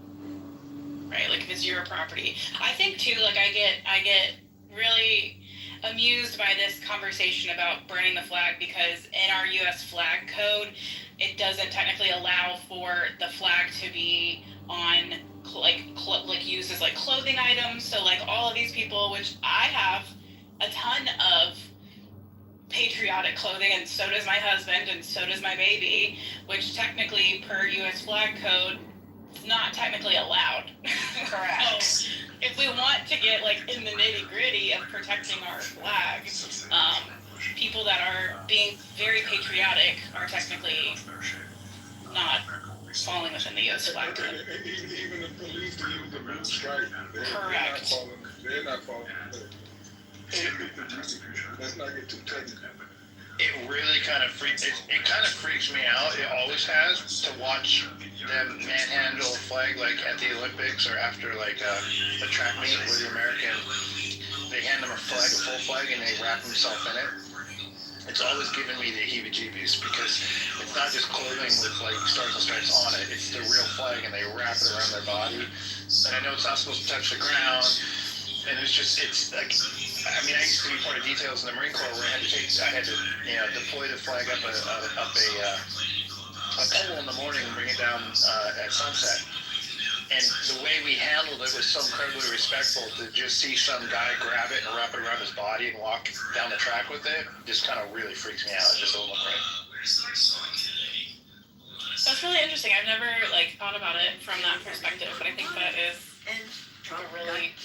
Right, like if it's your property. I think too, like I get really amused by this conversation about burning the flag, because in our U.S. flag code, it doesn't technically allow for the flag to be on used as like clothing items. So like all of these people, which I have a ton of patriotic clothing, and so does my husband, and so does my baby, which technically per U.S. flag code is not technically allowed. Correct. So if we want to get like in the nitty gritty of protecting our flag, people that are being very patriotic are technically not falling within the U.S. flag code. Even the police to use the blue stripe. Correct. They're not falling. Let's not get too technical. It really kind of freaks me out. It always has, to watch them manhandle a flag like at the Olympics or after like a track meet where the American, they hand them a full flag, and they wrap themselves in it. It's always given me the heebie-jeebies, because it's not just clothing with like Stars and Stripes on it. It's the real flag, and they wrap it around their body. And I know it's not supposed to touch the ground, and it's like, I mean, I used to be part of details in the Marine Corps where I had to deploy the flag up a pole in the morning and bring it down at sunset. And the way we handled it was so incredibly respectful. To just see some guy grab it and wrap it around his body and walk down the track with it just kind of really freaks me out. It just doesn't look right. That's really interesting. I've never like thought about it from that perspective, but I think that is a really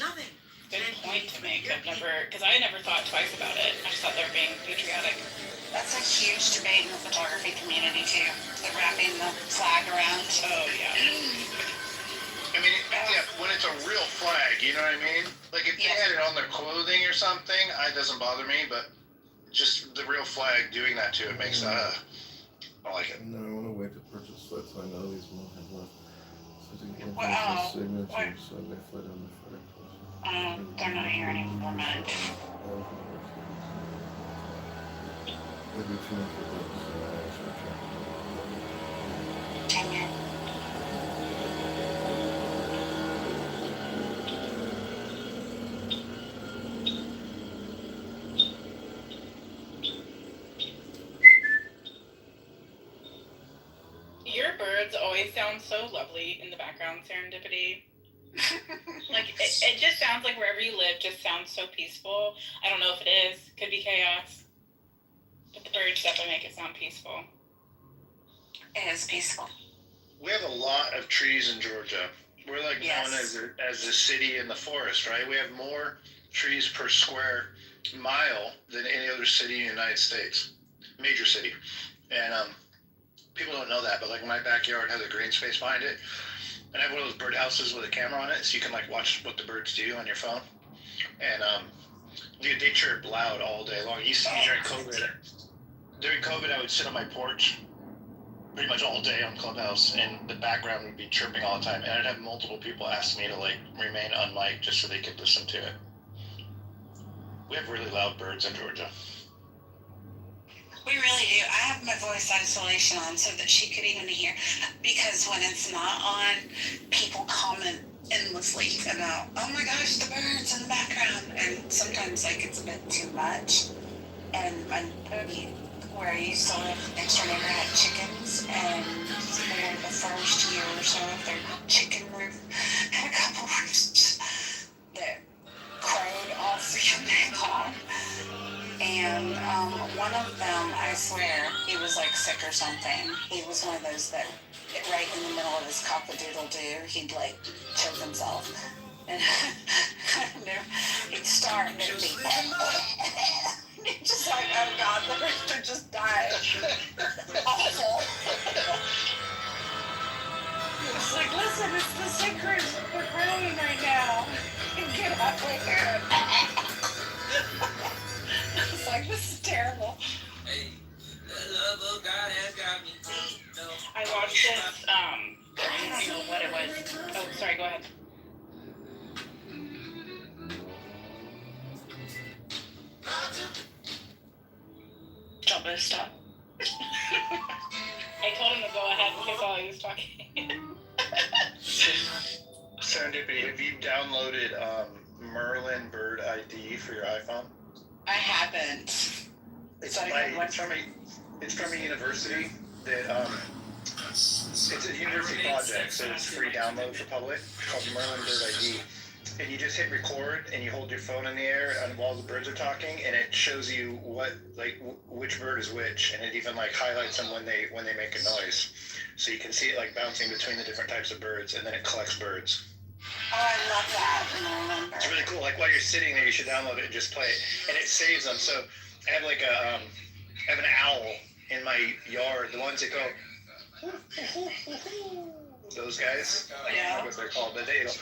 good point to make. Because I never thought twice about it. I just thought they were being patriotic. That's a huge debate in the photography community too. The wrapping the flag around. Oh yeah. I mean, yeah, when it's a real flag, you know what I mean? Like if they had it on their clothing or something, it doesn't bother me. But just the real flag doing that to it makes I don't like it. No, fled to minorities won't have left. So to get Wow. signatures, so they fled on the federal coast. They're not here anymore, man. Maybe too much of those. Dang it. Your birds always sound so lovely in the background, Serendipity. Like, it just sounds like wherever you live just sounds so peaceful. I don't know if it is. Could be chaos. But the birds definitely make it sound peaceful. It is peaceful. We have a lot of trees in Georgia. We're like known as the city in the forest, right? We have more trees per square mile than any other city in the United States, major city. And people don't know that, but like my backyard has a green space behind it, and I have one of those bird houses with a camera on it, so you can like watch what the birds do on your phone. And dude, they chirp loud all day long. You see during COVID. During COVID, I would sit on my porch pretty much all day on Clubhouse, and the background would be chirping all the time. And I'd have multiple people ask me to like remain unmiked just so they could listen to it. We have really loud birds in Georgia. We really do. I have my voice isolation on so that she could even hear, because when it's not on, people comment endlessly about, oh my gosh, the birds in the background, and sometimes like it's a bit too much. And where I used to live, next door neighbor had chickens, and for the first year or so of their chicken roof, had a couple roosts that crowed all freaking day long. And one of them, I swear, he was like sick or something. He was one of those that right in the middle of his cock-a-doodle-doo, he'd like choke himself. And he'd start and it'd be just like, oh God, the rooster just died. Awful. It's like, listen, it's the sick rooster. We're crowing right now. Get halfway here. It's like, this is terrible. Hey, the love of God has got me. I watched this, I don't know what it was. Oh, sorry, go ahead. Don't move, stop. I told him to go ahead because while he was talking. Serendipity, have you downloaded Merlin Bird ID for your iPhone? I haven't. It's from a university that it's a university project, so it's free download for public. It's called Merlin Bird ID. And you just hit record and you hold your phone in the air and while the birds are talking, and it shows you which bird is which, and it even like highlights them when they make a noise, so you can see it like bouncing between the different types of birds, and then it collects birds. Oh, I love that. I remember. It's really cool. Like while you're sitting there, you should download it and just play it, and it saves them. So I have like I have an owl in my yard. The ones that go, those guys. I don't know what they're called, but they go.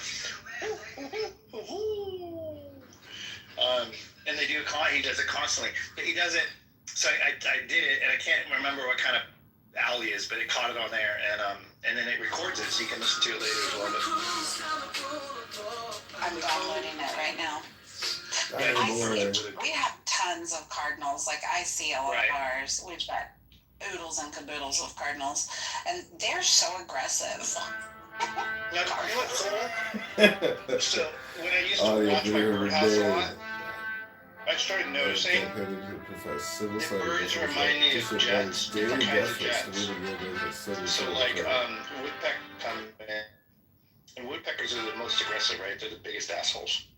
And they do he does it constantly, but he does it. So I did it, and I can't remember what kind of owl he is, but it caught it on there, and then it records it, so you can listen to it later as well. I'm downloading it right now. We have tons of cardinals. Like I see a lot of ours. We've got oodles and caboodles of cardinals, and they're so aggressive. Now, you know what's cool? So, when I used to watch my birdhouse a lot, I started noticing the birds remind me of jets, different kinds of jets. So, like, woodpecker come in, and woodpeckers are the most aggressive, right? They're the biggest assholes.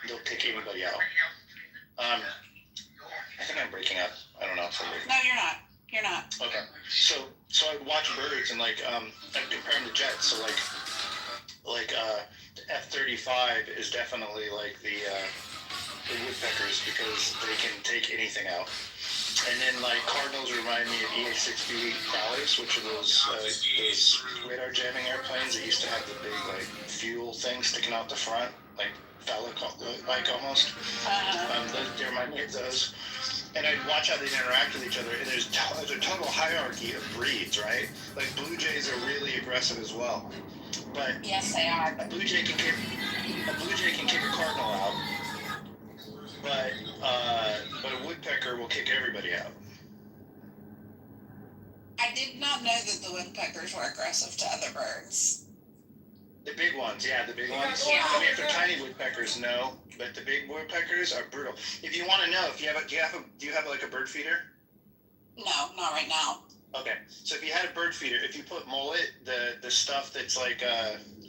They'll take anybody out. I think I'm breaking up. I don't know. No, you're not. You're not. Okay. So I would watch birds and like I'd compare them to jets. So like the F-35 is definitely like the woodpeckers because they can take anything out. And then like cardinals remind me of EA-60 Prowlers, which are those radar jamming airplanes that used to have the big like fuel thing sticking out the front, like phallic like almost. They remind me of those. And I'd watch how they interact with each other, and there's a total hierarchy of breeds, right? Like blue jays are really aggressive as well, but Yes, they are. a blue jay can kick a cardinal out, but a woodpecker will kick everybody out. I did not know that the woodpeckers were aggressive to other birds. The big ones, yeah, the big ones. Yeah. I mean, if they're tiny woodpeckers, no, but the big woodpeckers are brutal. If you want to know, do you have like a bird feeder? No, not right now. Okay, so if you had a bird feeder, if you put mullet, the stuff that's like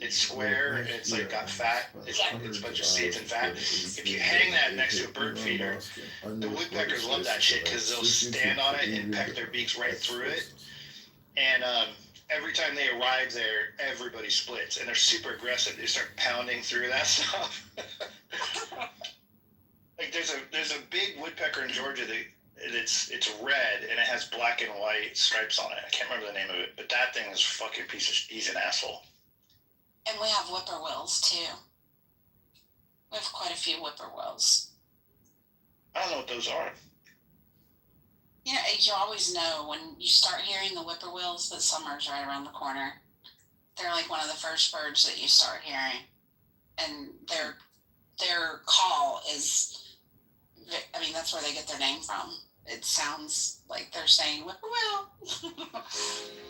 it's square and it's like got fat, it's a bunch of seeds and fat. If you hang that next to a bird feeder, the woodpeckers love that shit because they'll stand on it and peck their beaks right through it. And every time they arrive there, everybody splits, and they're super aggressive. They start pounding through that stuff. Like there's a big woodpecker in Georgia that it's red and it has black and white stripes on it. I can't remember the name of it, but that thing is fucking he's an asshole. And we have whippoorwills too. We have quite a few whippoorwills. I don't know what those are. You know, you always know when you start hearing the whippoorwills that summer's right around the corner. They're like one of the first birds that you start hearing, and their call is, I mean, that's where they get their name from. It sounds like they're saying whippoorwill.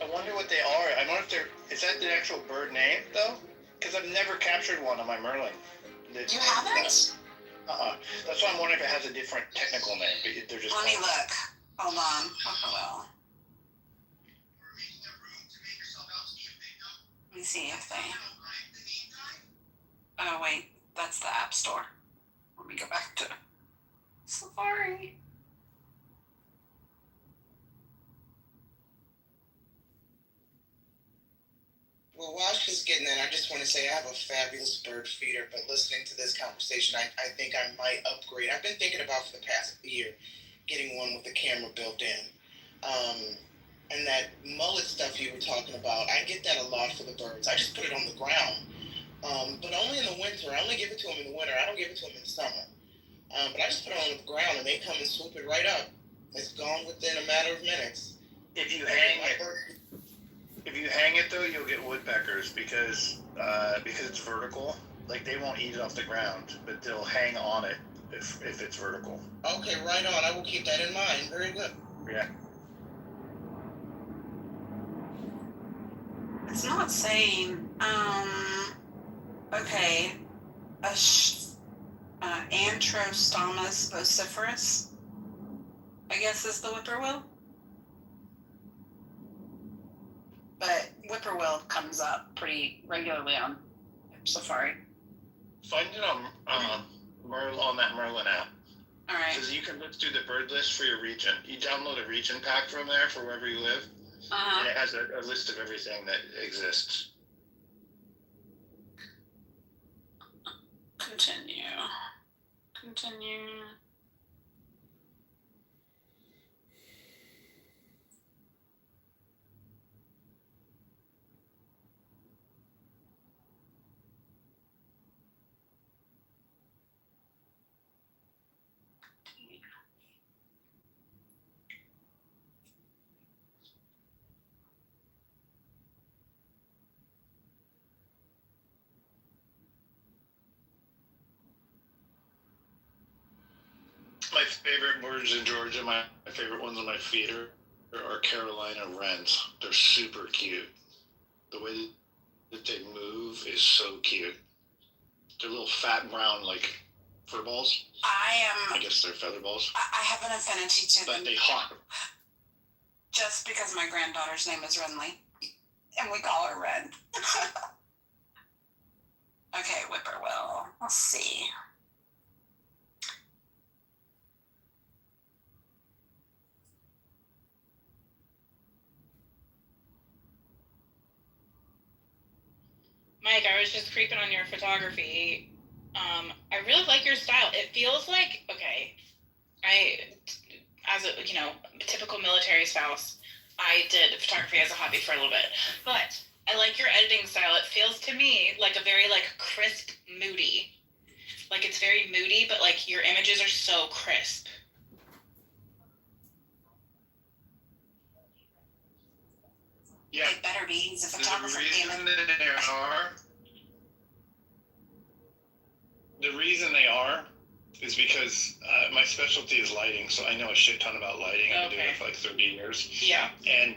I wonder what they are. I wonder if is that the actual bird name though? Because I've never captured one on my Merlin. You haven't? That's why I'm wondering if it has a different technical name. But they're just. Let me look. Hold on. Whippoorwill. Let me see if they. Oh wait, that's the App Store. Let me go back to Safari. Well, while she's getting in, I just want to say I have a fabulous bird feeder, but listening to this conversation, I think I might upgrade. I've been thinking about for the past year getting one with the camera built in. And that mullet stuff you were talking about, I get that a lot for the birds. I just put it on the ground, but only in the winter. I only give it to them in the winter. I don't give it to them in the summer. But I just put it on the ground, and they come and swoop it right up. It's gone within a matter of minutes. If you hang it though, you'll get woodpeckers because it's vertical. Like they won't eat it off the ground, but they'll hang on it if it's vertical. Okay, right on. I will keep that in mind. Very good. Yeah. It's not saying. Okay. Antrostomus vociferus, I guess is the whippoorwill. But whippoorwill comes up pretty regularly on Safari. Find it on that Merlin app. All right. Because you can look through the bird list for your region. You download a region pack from there for wherever you live, and it has a list of everything that exists. Continue. My favorite birds in Georgia, my favorite ones on my feeder are Carolina wrens. They're super cute. The way that they move is so cute. They're little fat brown like fur balls. I guess they're feather balls. I have an affinity to them. But they hawk. Just because my granddaughter's name is Renly, and we call her Red. Okay, whippoorwill. Let's see. Mike, I was just creeping on your photography. I really like your style. It feels like, okay, as a, typical military spouse, I did photography as a hobby for a little bit, but I like your editing style. It feels to me like a very like crisp, moody. Like it's very moody, but like your images are so crisp. Yeah. It better be. He's a The photographer. reason they are is because my specialty is lighting, so I know a shit ton about lighting. I've been doing it for like 30 years. Yeah. And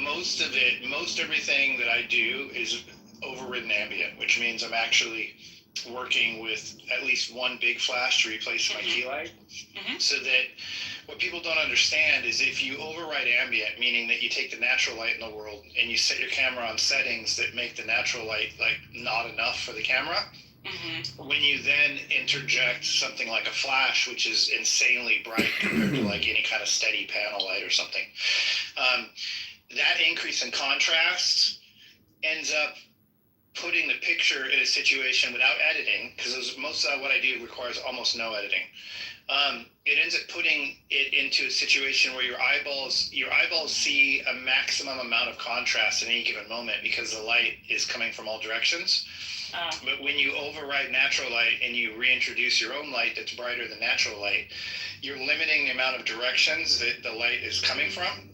most everything that I do is overridden ambient, which means I'm actually working with at least one big flash to replace my key light. So that what people don't understand is if you override ambient, meaning that you take the natural light in the world and you set your camera on settings that make the natural light like not enough for the camera, when you then interject something like a flash, which is insanely bright compared to like any kind of steady panel light or something, that increase in contrast ends up putting the picture in a situation without editing, because most of what I do requires almost no editing. It ends up putting it into a situation where your eyeballs see a maximum amount of contrast in any given moment because the light is coming from all directions. But when you override natural light and you reintroduce your own light that's brighter than natural light, you're limiting the amount of directions that the light is coming from.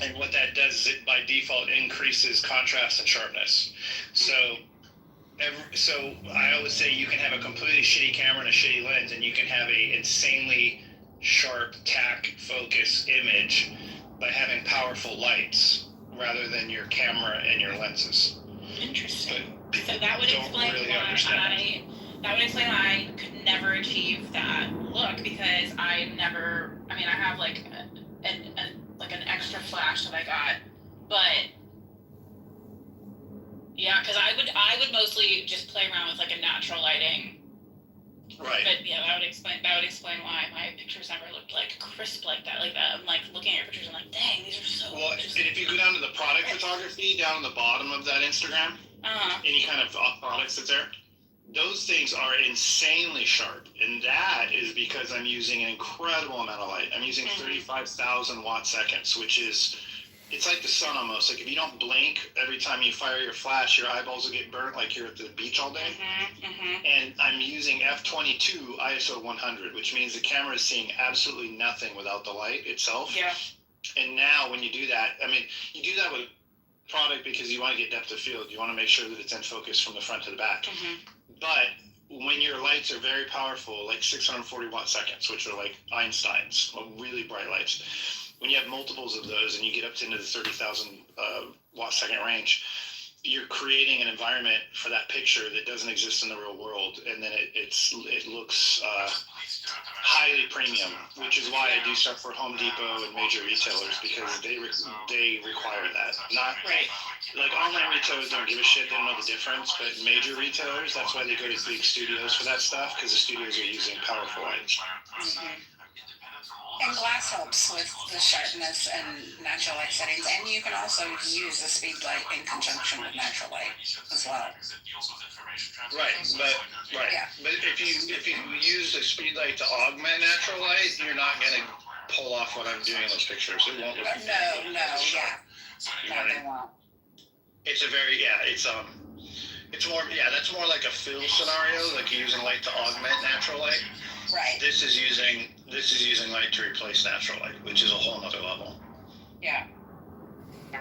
And what that does is it by default increases contrast and sharpness. So I always say you can have a completely shitty camera and a shitty lens, and you can have a insanely sharp tack focus image by having powerful lights rather than your camera and your lenses. Interesting. So that would explain why I could never achieve that look, because I have like an extra flash that I got, but yeah, because I would mostly just play around with like a natural lighting. Right. But yeah, that would explain why my pictures never looked like crisp like that. I'm like looking at your pictures and I'm like, dang, these are so. Well, and if you go down to the product photography down on the bottom of that Instagram, any kind of products that's there, those things are insanely sharp, and that is because I'm using an incredible amount of light. I'm using 35,000 watt seconds, which is, it's like the sun almost. Like if you don't blink every time you fire your flash, your eyeballs will get burnt like you're at the beach all day. And I'm using f/22 ISO 100, which means the camera is seeing absolutely nothing without the light itself. Yeah. And now when you do that, you do that with product because you want to get depth of field. You want to make sure that it's in focus from the front to the back. But when your lights are very powerful, like 640 watt seconds, which are like Einstein's, really bright lights, when you have multiples of those and you get up to into the 30,000 watt second range, you're creating an environment for that picture that doesn't exist in the real world, and then it looks highly premium, which is why I do stuff for Home Depot and major retailers, because they require that. Not like online retailers don't give a shit, they don't know the difference, but major retailers, that's why they go to big studios for that stuff, because the studios are using powerful lights. And glass helps with the sharpness and natural light settings, and you can also use the speed light in conjunction with natural light as well. But if you use the speed light to augment natural light, you're not going to pull off what I'm doing in those pictures. It won't look. No, they won't. It's a very it's more that's more like a fill scenario, like you're using light to augment natural light. Right. This is using light to replace natural light, which is a whole nother level. Yeah.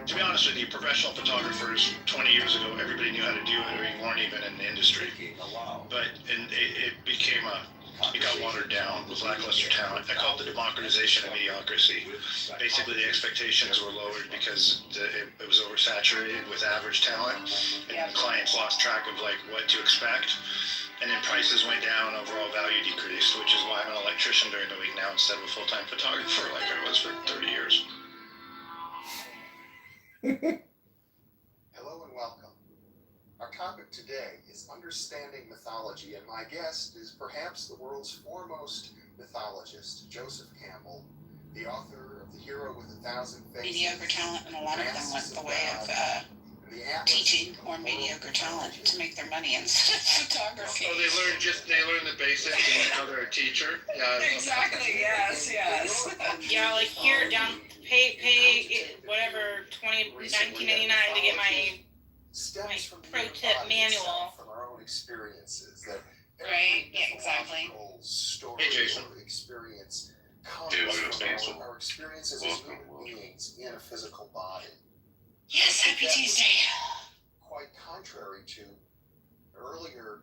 To be honest with you, professional photographers 20 years ago, everybody knew how to do it, or you weren't even in the industry. But it got watered down with lackluster talent. I call it the democratization of mediocrity. Basically, the expectations were lowered because it was oversaturated with average talent, and the clients lost track of like what to expect. And then prices went down, overall value decreased, which is why I'm an electrician during the week now instead of a full-time photographer like I was for 30 years. Hello and welcome. Our topic today is understanding mythology, and my guest is perhaps the world's foremost mythologist, Joseph Campbell, the author of The Hero with a Thousand Faces. Mediocre talent, and a lot of them went the way of The Atlas teaching more mediocre talent to make their money instead of photography. Oh, they learn the basics and now they're a teacher. Yeah. Exactly. Yes. Yeah, like here down, pay whatever, $19.99 to get my stems from pro the tip body manual. itself, from our own experiences. That Right, every yeah, exactly. mythological story Hey, Jason. or experience comes Dude, from our experiences as human beings in a physical body. Yes. Happy Tuesday. Quite contrary to earlier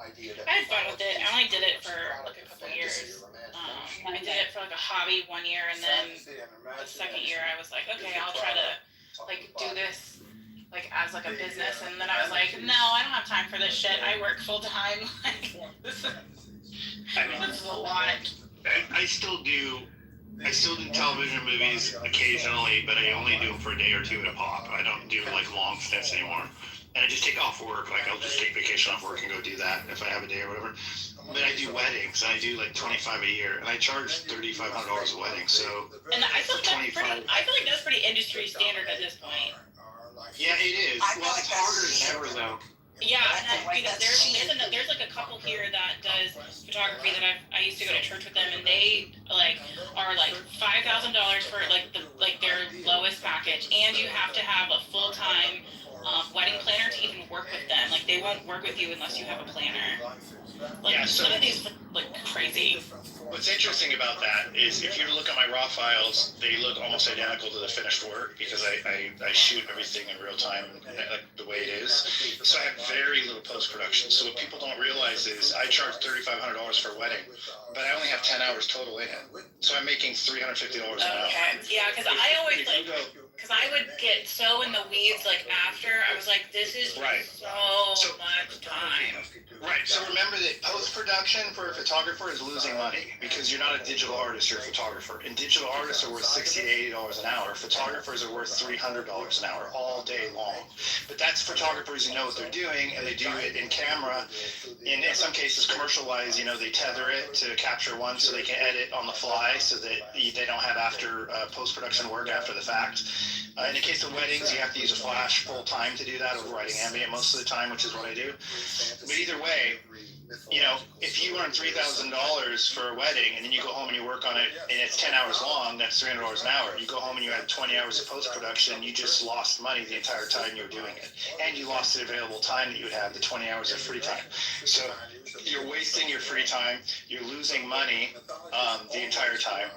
idea that I had fun with it. I only did it for product like a of couple fantasy years. or imagination. I did it for like a hobby 1 year, and then the second year I was like, okay, I'll try to like do this like as like a business, and then I was like, no, I don't have time for this shit. I work full time. Like this is a lot. I still do television movies occasionally, but I only do them for a day or two at a pop. I don't do like long stints anymore. And I just take off work. Like I'll just take vacation off work and go do that if I have a day or whatever. But I do weddings. I do like 25 a year, and I charge $3,500 a wedding. So And I feel like that's pretty industry standard at this point. yeah, it is. Well, it's harder than ever though. Yeah, and because there's like a couple here that does photography that I used to go to church with them, and they like are like $5,000 for like their lowest package, and you have to have a full-time wedding planner to even work with them. Like they won't work with you unless you have a planner. Like Yeah, so- some of these like crazy. What's interesting about that is if you look at my raw files, they look almost identical to the finished work because I shoot everything in real time, like the way it is. So I have very little post-production. So what people don't realize is I charge $3,500 for a wedding, but I only have 10 hours total in it. So I'm making $350 an hour. Okay, yeah, because I always like, because I would get so in the weeds like after I was like, this is Right. so much time. Right. So remember that post-production for a photographer is losing money because you're not a digital artist, you're a photographer. And digital artists are worth $60 to $80 an hour. Photographers are worth $300 an hour all day long. But that's photographers who know what they're doing, and they do it in camera. In some cases, commercial-wise, they tether it to capture one so they can edit on the fly so that they don't have after post-production work after the fact. In the case of weddings, you have to use a flash full-time to do that, overriding ambient most of the time, which is what I do. But either way, if you earn $3,000 for a wedding and then you go home and you work on it and it's 10 hours long, that's $300 an hour. You go home and you had 20 hours of post-production, you just lost money the entire time you were doing it. And you lost the available time that you would have, the 20 hours of free time. So you're wasting your free time, you're losing money the entire time.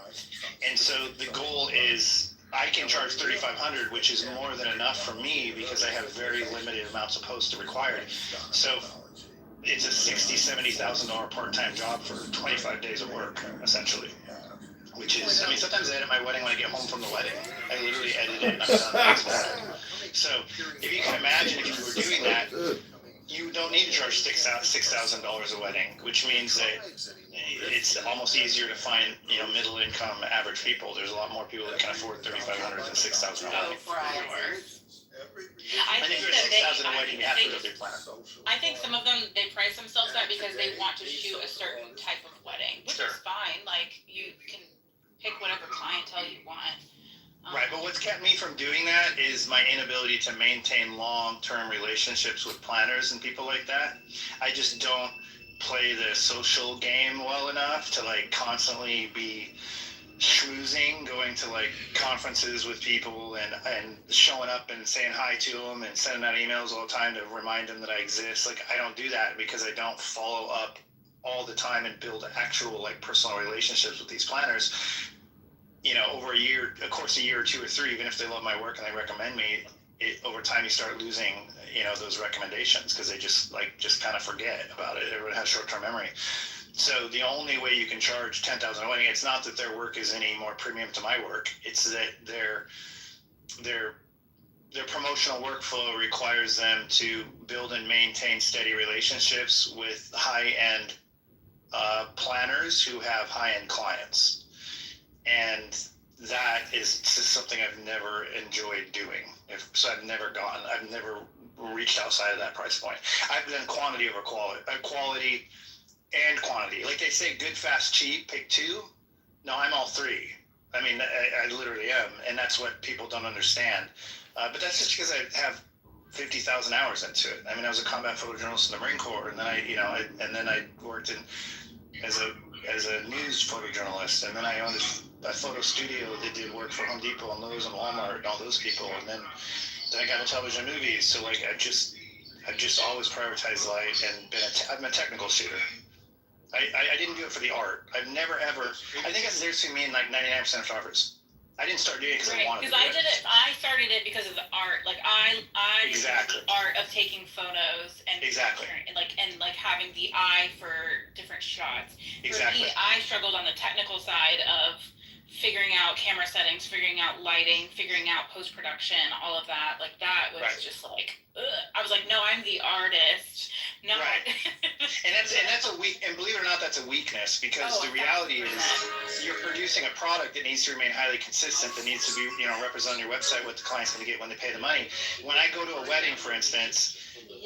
And so the goal is I can charge $3,500, which is more than enough for me because I have very limited amounts of post required. So it's a $60,000, $70,000 part-time job for 25 days of work, essentially. Which is, sometimes I edit my wedding when I get home from the wedding. I literally edit it and I'm done the next morning. So if you can imagine if you were doing that, you don't need to charge $6,000 a wedding, which means that it's almost easier to find, middle income average people. There's a lot more people that can afford $3,500 than $6,000 a wedding. I And if think you're that $6,000 a wedding, you have to go through planner. I think some of them, they price themselves that because they want to shoot a certain type of wedding, which Sure. is fine. Like, you can pick whatever clientele you want. Right, but what's kept me from doing that is my inability to maintain long-term relationships with planners and people like that. I just don't play the social game well enough to constantly be schmoozing, going to conferences with people and showing up and saying hi to them and sending out emails all the time to remind them that I exist. I don't do that because I don't follow up all the time and build actual personal relationships with these planners. Over a course of a year or two or three, even if they love my work and they recommend me, over time you start losing, those recommendations because they just kind of forget about it. Everyone has short-term memory. So the only way you can charge $10,000 a wedding, it's not that their work is any more premium to my work. It's that their promotional workflow requires them to build and maintain steady relationships with high-end planners who have high-end clients. And that is just something I've never enjoyed doing. I've never reached outside of that price point. I've done quantity over quality and quantity. Like they say, good, fast, cheap, pick two. No, I'm all three. I literally am. And that's what people don't understand. But that's just because I have 50,000 hours into it. I mean, I was a combat photojournalist in the Marine Corps, and then I worked as a news photojournalist, and then I owned a photo studio that did work for Home Depot and Lowe's and Walmart and all those people, and then I got into television and movies. So like I've just always prioritized light and I'm a technical shooter. I didn't do it for the art. I've never ever. I think that's the difference between me and like 99% of photographers. I didn't start doing it because I wanted to. Because I did it. I started it because of the art. Like I Exactly. the art of taking photos and Exactly. and having the eye for different shots. Exactly. For me, I struggled on the technical side of figuring out camera settings, figuring out lighting, figuring out post-production, all of that. Like that was just like, ugh. I was like, no, I'm the artist. No. Right. and that's a weak, and believe it or not, that's a weakness, because the reality is you're producing a product that needs to remain highly consistent, that needs to be, represented on your website what the client's going to get when they pay the money. When I go to a wedding, for instance,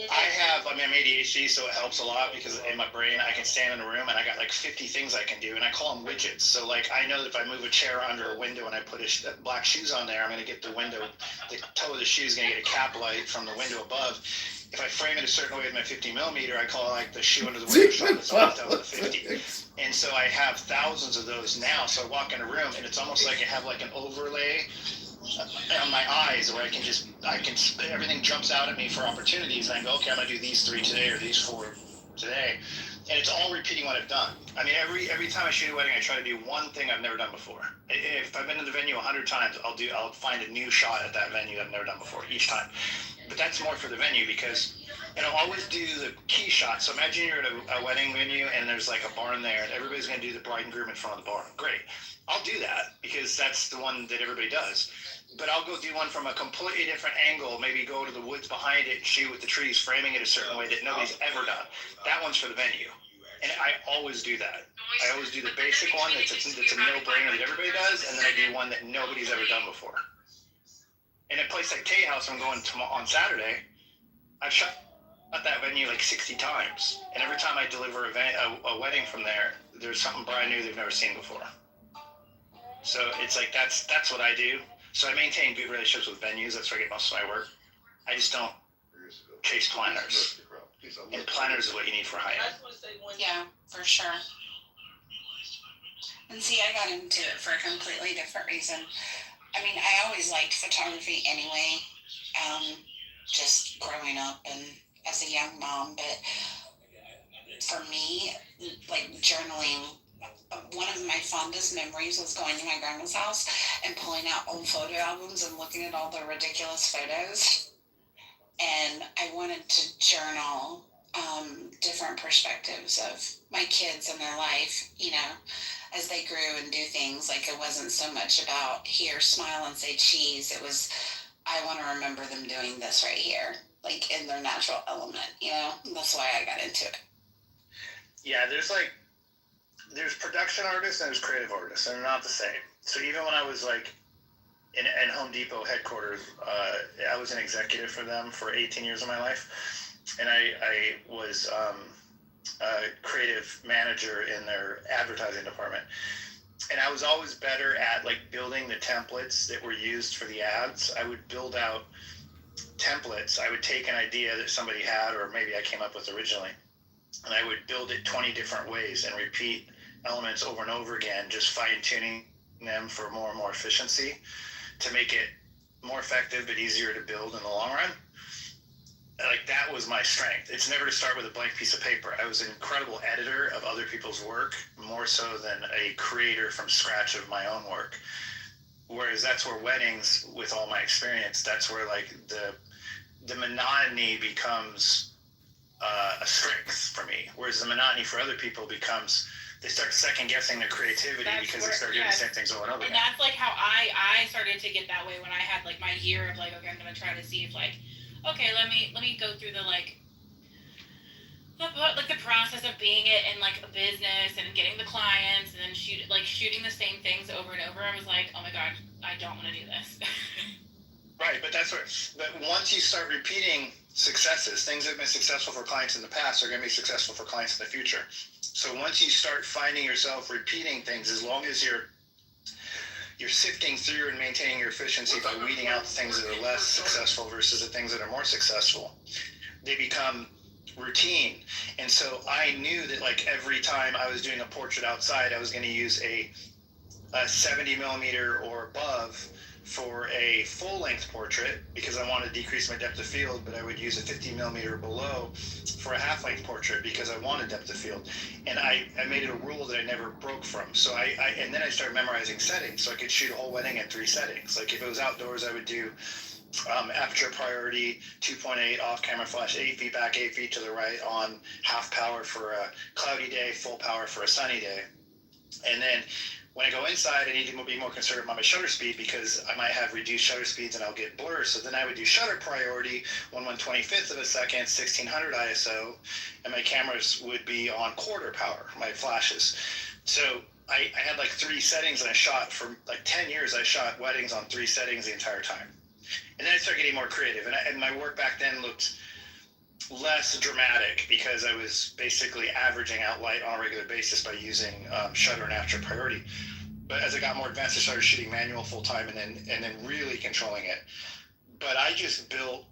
I'm ADHD, so it helps a lot, because in my brain I can stand in a room and I got like 50 things I can do, and I call them widgets. So like I know that if I move a chair under a window and I put black shoes on there, I'm going to get the toe of the shoe is going to get a cap light from the window above. If I frame it a certain way with my 50 millimeter, I call it like the shoe under the window shot that's always down to the 50. And so I have thousands of those now. So I walk in a room and it's almost like I have like an overlay on my eyes where everything jumps out at me for opportunities, and I go, okay, I'm gonna do these 3 today or these 4 today, and it's all repeating what I've done. I mean, every time I shoot a wedding, I try to do one thing I've never done before. If I've been to the venue 100 times, I'll find a new shot at that venue I've never done before each time. But that's more for the venue, because I'll always do the key shot. So imagine you're at a wedding venue and there's like a barn there, and everybody's gonna do the bride and groom in front of the barn. Great, I'll do that because that's the one that everybody does. But I'll go do one from a completely different angle, maybe go to the woods behind it, shoot with the trees, framing it a certain way that nobody's ever done. That one's for the venue. And I always do that. I always do the basic one that's a no-brainer that everybody does, and then I do one that nobody's ever done before. In a place like K House, I'm going on Saturday, I've shot that venue like 60 times. And every time I deliver a wedding from there, there's something brand new they've never seen before. So it's like that's what I do. So I maintain good relationships with venues. That's where I get most of my work. I just don't chase planners. And planners is what you need for high-end. Yeah, for sure. And see, I got into it for a completely different reason. I mean, I always liked photography anyway, just growing up and as a young mom. But for me, like journaling, one of my fondest memories was going to my grandma's house and pulling out old photo albums and looking at all the ridiculous photos. And I wanted to journal different perspectives of my kids and their life, as they grew and do things. Like, it wasn't so much about here, smile and say cheese. It was, I want to remember them doing this right here, like in their natural element, That's why I got into it. Yeah, there's production artists and there's creative artists, and they're not the same. So even when I was like in Home Depot headquarters, I was an executive for them for 18 years of my life, and I was a creative manager in their advertising department. And I was always better at like building the templates that were used for the ads. I would build out templates. I would take an idea that somebody had, or maybe I came up with originally, and I would build it 20 different ways and repeat elements over and over again, just fine-tuning them for more and more efficiency to make it more effective but easier to build in the long run. Like, that was my strength. It's never to start with a blank piece of paper. I was an incredible editor of other people's work, more so than a creator from scratch of my own work. Whereas that's where weddings, with all my experience, that's where like the monotony becomes a strength for me. Whereas the monotony for other people becomes, they start second guessing their creativity because they start doing the same things over and over again. And that's like how I started to get that way when I had like my year of like, okay, I'm gonna try to see if like, okay, let me go through the the process of being it in like a business and getting the clients and then shooting the same things over and over. I was like, oh my god, I don't want to do this. Right, but that's where. But once you start repeating successes, things that have been successful for clients in the past are going to be successful for clients in the future. So once you start finding yourself repeating things, as long as you're you're sifting through and maintaining your efficiency by weeding out the things that are less successful versus the things that are more successful. They become routine. And so I knew that like every time I was doing a portrait outside, I was going to use a 70 millimeter or above for a full length portrait because I wanted to decrease my depth of field, but I would use a 50 millimeter below for a half length portrait because I wanted depth of field. And I made it a rule that I never broke from. So and then I started memorizing settings so I could shoot a whole wedding at 3 settings. Like if it was outdoors, I would do aperture priority 2.8 off camera flash 8 feet back, 8 feet to the right on half power for a cloudy day, full power for a sunny day. And then when I go inside, I need to be more conservative on my shutter speed because I might have reduced shutter speeds and I'll get blur. So then I would do shutter priority 1/125th of a second, 1600 ISO, and my cameras would be on quarter power, my flashes. So I had like 3 settings and I shot for like 10 years. I shot weddings on 3 settings the entire time. And then I started getting more creative. And my work back then looked less dramatic because I was basically averaging out light on a regular basis by using shutter and aperture priority. But as I got more advanced, I started shooting manual full time and then really controlling it. But I just built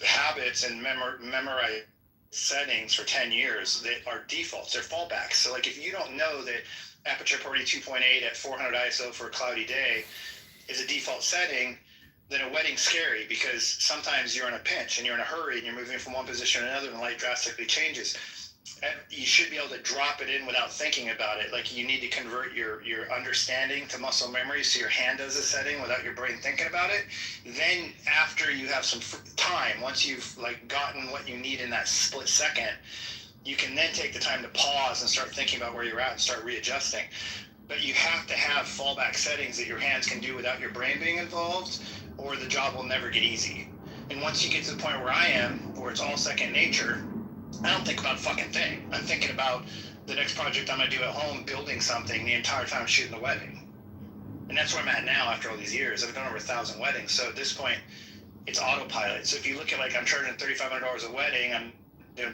habits and memorized settings for 10 years that are defaults, they're fallbacks. So like if you don't know that aperture priority 2.8 at 400 ISO for a cloudy day is a default setting, then a wedding's scary because sometimes you're in a pinch and you're in a hurry and you're moving from one position to another and the light drastically changes. And you should be able to drop it in without thinking about it. Like you need to convert your understanding to muscle memory so your hand does a setting without your brain thinking about it. Then after you have some time, once you've like gotten what you need in that split second, you can then take the time to pause and start thinking about where you're at and start readjusting. But you have to have fallback settings that your hands can do without your brain being involved, or the job will never get easy. And once you get to the point where I am, where it's all second nature, I don't think about a fucking thing. I'm thinking about the next project I'm gonna do at home, building something the entire time shooting the wedding. And that's where I'm at now after all these years. I've done over 1,000 weddings. So at this point, it's autopilot. So if you look at like I'm charging $3,500 a wedding, I'm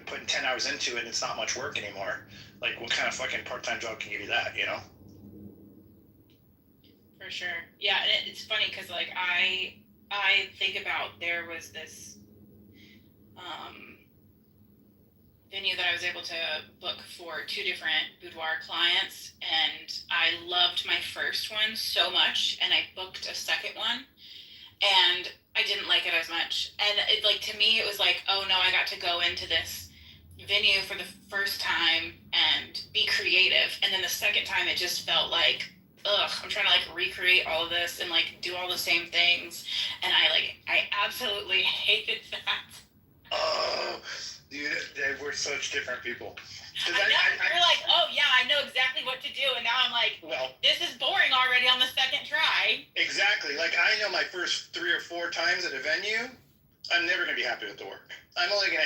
putting 10 hours into it and it's not much work anymore. Like what kind of fucking part-time job can give you that, you know? For sure. Yeah, and it's funny because like I think about there was this venue that I was able to book for 2 different boudoir clients, and I loved my first one so much, and I booked a second one, and I didn't like it as much. And it, like to me, it was like, oh no, I got to go into this venue for the first time and be creative, and then the second time it just felt like, ugh, I'm trying to like recreate all of this and like do all the same things, and I absolutely hated that. Oh, dude, we're such different people. I know, you're like, oh yeah, I know exactly what to do, and now I'm like, well, this is boring already on the second try. Exactly. Like I know my first 3 or 4 times at a venue, I'm never gonna be happy with the work. I'm only gonna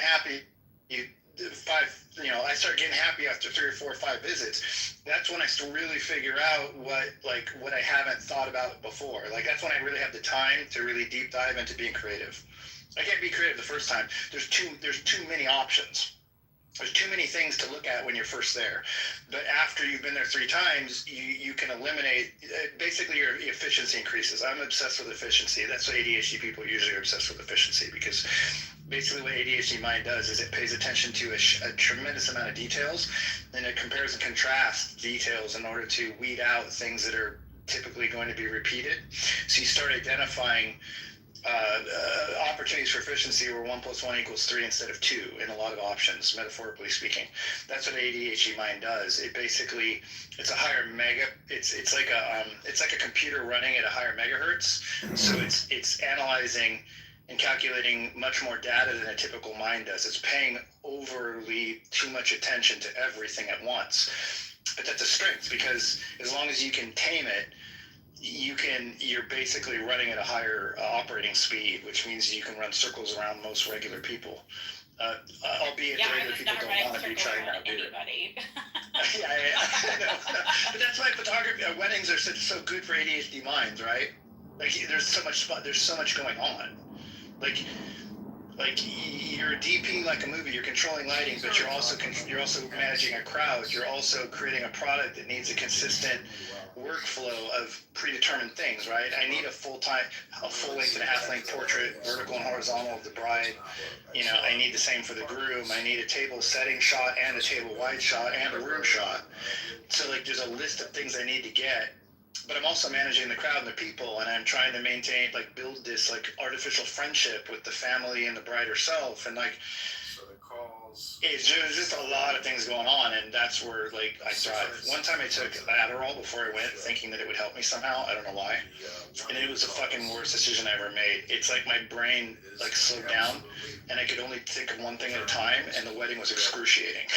I start getting happy after 3 or 4 or 5 visits. That's when I still really figure out what I haven't thought about before. Like that's when I really have the time to really deep dive into being creative. I can't be creative the first time. There's too many options. There's too many things to look at when you're first there. But after you've been there 3 times, you can eliminate, basically your efficiency increases. I'm obsessed with efficiency. That's what ADHD people usually are obsessed with, efficiency, because basically what ADHD mind does is it pays attention to a tremendous amount of details, and it compares and contrasts details in order to weed out things that are typically going to be repeated. So you start identifying opportunities for efficiency where 1 + 1 = 3 instead of 2 in a lot of options, metaphorically speaking. That's what ADHD mind does. It basically, it's a higher it's like a computer running at a higher megahertz. So it's analyzing and calculating much more data than a typical mind does. It's paying overly too much attention to everything at once. But that's a strength, because as long as you can tame it, you're basically running at a higher operating speed, which means you can run circles around most regular people. Albeit the regular people don't want to be trying to do it. Yeah. But that's why photography, weddings are so good for ADHD minds, right? Like there's so much going on. Like like you're DPing like a movie. You're controlling lighting, but you're also managing a crowd. You're also creating a product that needs a consistent workflow of predetermined things, right? I need a full length and a half length portrait, vertical and horizontal of the bride. You know, I need the same for the groom. I need a table setting shot and a table wide shot and a room shot. So like there's a list of things I need to get, but I'm also managing the crowd and the people, and I'm trying to maintain, like, build this like artificial friendship with the family and the bride herself, and like it's just a lot of things going on, and that's where like I thrive. One time I took Adderall before I went, thinking that it would help me somehow. I don't know why, and it was the fucking worst decision I ever made. It's like my brain like slowed down, and I could only think of one thing at a time, and the wedding was excruciating.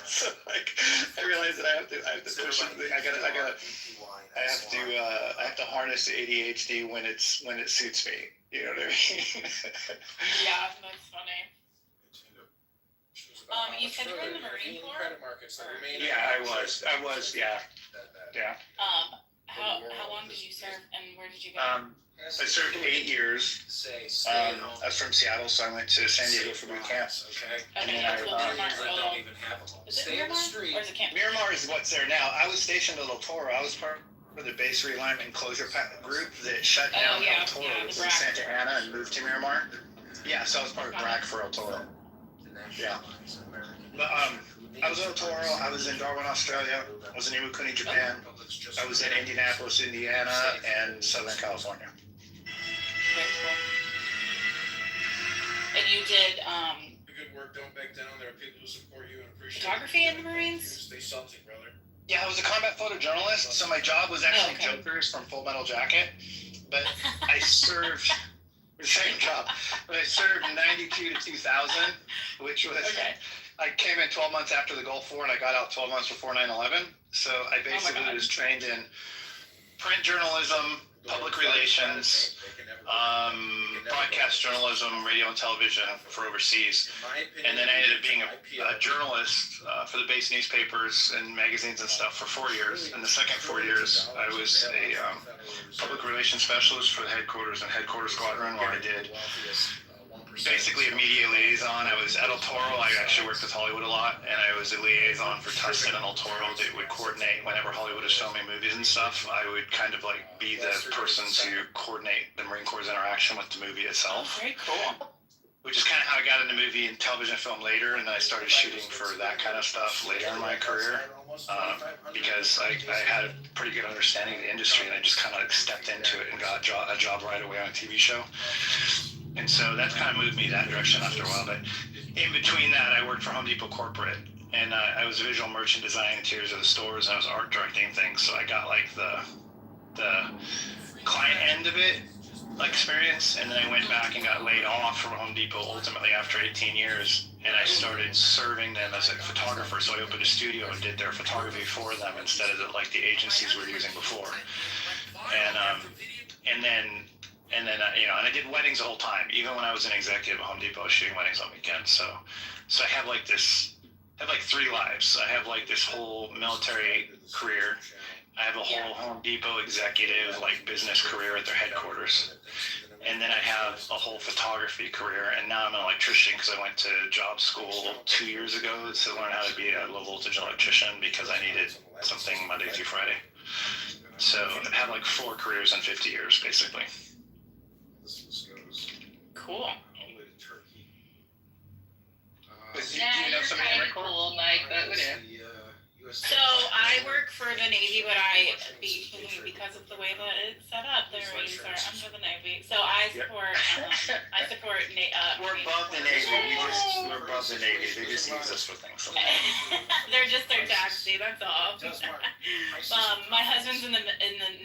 So like I realized that I have to push it. I have to harness the ADHD when it suits me. You know what I mean? Yeah, that's funny. You said you were in the Marine Corps? Yeah, I was, yeah. Yeah. How long did you serve, and where did you go? I served 8 years. I was from Seattle, so I went to San Diego for boot camp. Okay, And then that's cool. Is it Miramar, or is it Camp? Miramar is what's there now. I was stationed at El Toro. I was part of the base realignment and closure group that shut down El Toro in Santa Ana and moved to Miramar. Yeah, so I was part of BRAC for El Toro. Yeah. But I was in El Toro, I was in Darwin, Australia, I was in Iwakuni, Japan, I was in Indianapolis, Indiana, and Southern California. Very cool. And you did Good work, don't back down. There are people who support you and appreciate photography in the Marines? Stay salty, brother. Yeah, I was a combat photojournalist, so my job was actually Jokers from Full Metal Jacket, but I served the same job, but I served 92 to 2000, which was, I came in 12 months after the Gulf War, and I got out 12 months before 9/11, so I basically was trained in print journalism, public relations, broadcast journalism, radio and television for overseas, and then I ended up being a journalist for the base newspapers and magazines and stuff for 4 years. In the second 4 years, I was a public relations specialist for the headquarters and headquarters squadron, where I did basically a media liaison. I was at El Toro. I actually worked with Hollywood a lot, and I was a liaison for Tustin and El Toro that would coordinate whenever Hollywood was filming movies and stuff. I would kind of like be the person to coordinate the Marine Corps' interaction with the movie itself. Very cool. Which is kind of how I got into movie and television film later, and then I started shooting for that kind of stuff later in my career, because I had a pretty good understanding of the industry, and I just kind of like stepped into it and got a job right away on a TV show. And so that kind of moved me that direction after a while. But in between that, I worked for Home Depot Corporate, and I was visual merchant designing interiors of the stores, and I was art directing things. So I got like the client end of it experience, and then I went back and got laid off from Home Depot ultimately after 18 years, and I started serving them as a photographer. So I opened a studio and did their photography for them instead of like the agencies we were using before. And then and I did weddings the whole time. Even when I was an executive at Home Depot, I was shooting weddings on weekends. So I have like three lives. I have like this whole military career. I have a whole Home Depot executive like business career at their headquarters. And then I have a whole photography career, and now I'm an electrician because I went to job school 2 years ago to learn how to be a low voltage electrician because I needed something Monday through Friday. So I've had like 4 careers in 50 years, basically. Cool. Yeah, you're kind of cool, Mike, but whatever. So I work for the Navy, but because of the way that it's set up, the Marines are under the Navy. So I support. We're above the Navy. We're above the Navy. They just use us for things. They're just their taxi. That's all. My husband's in the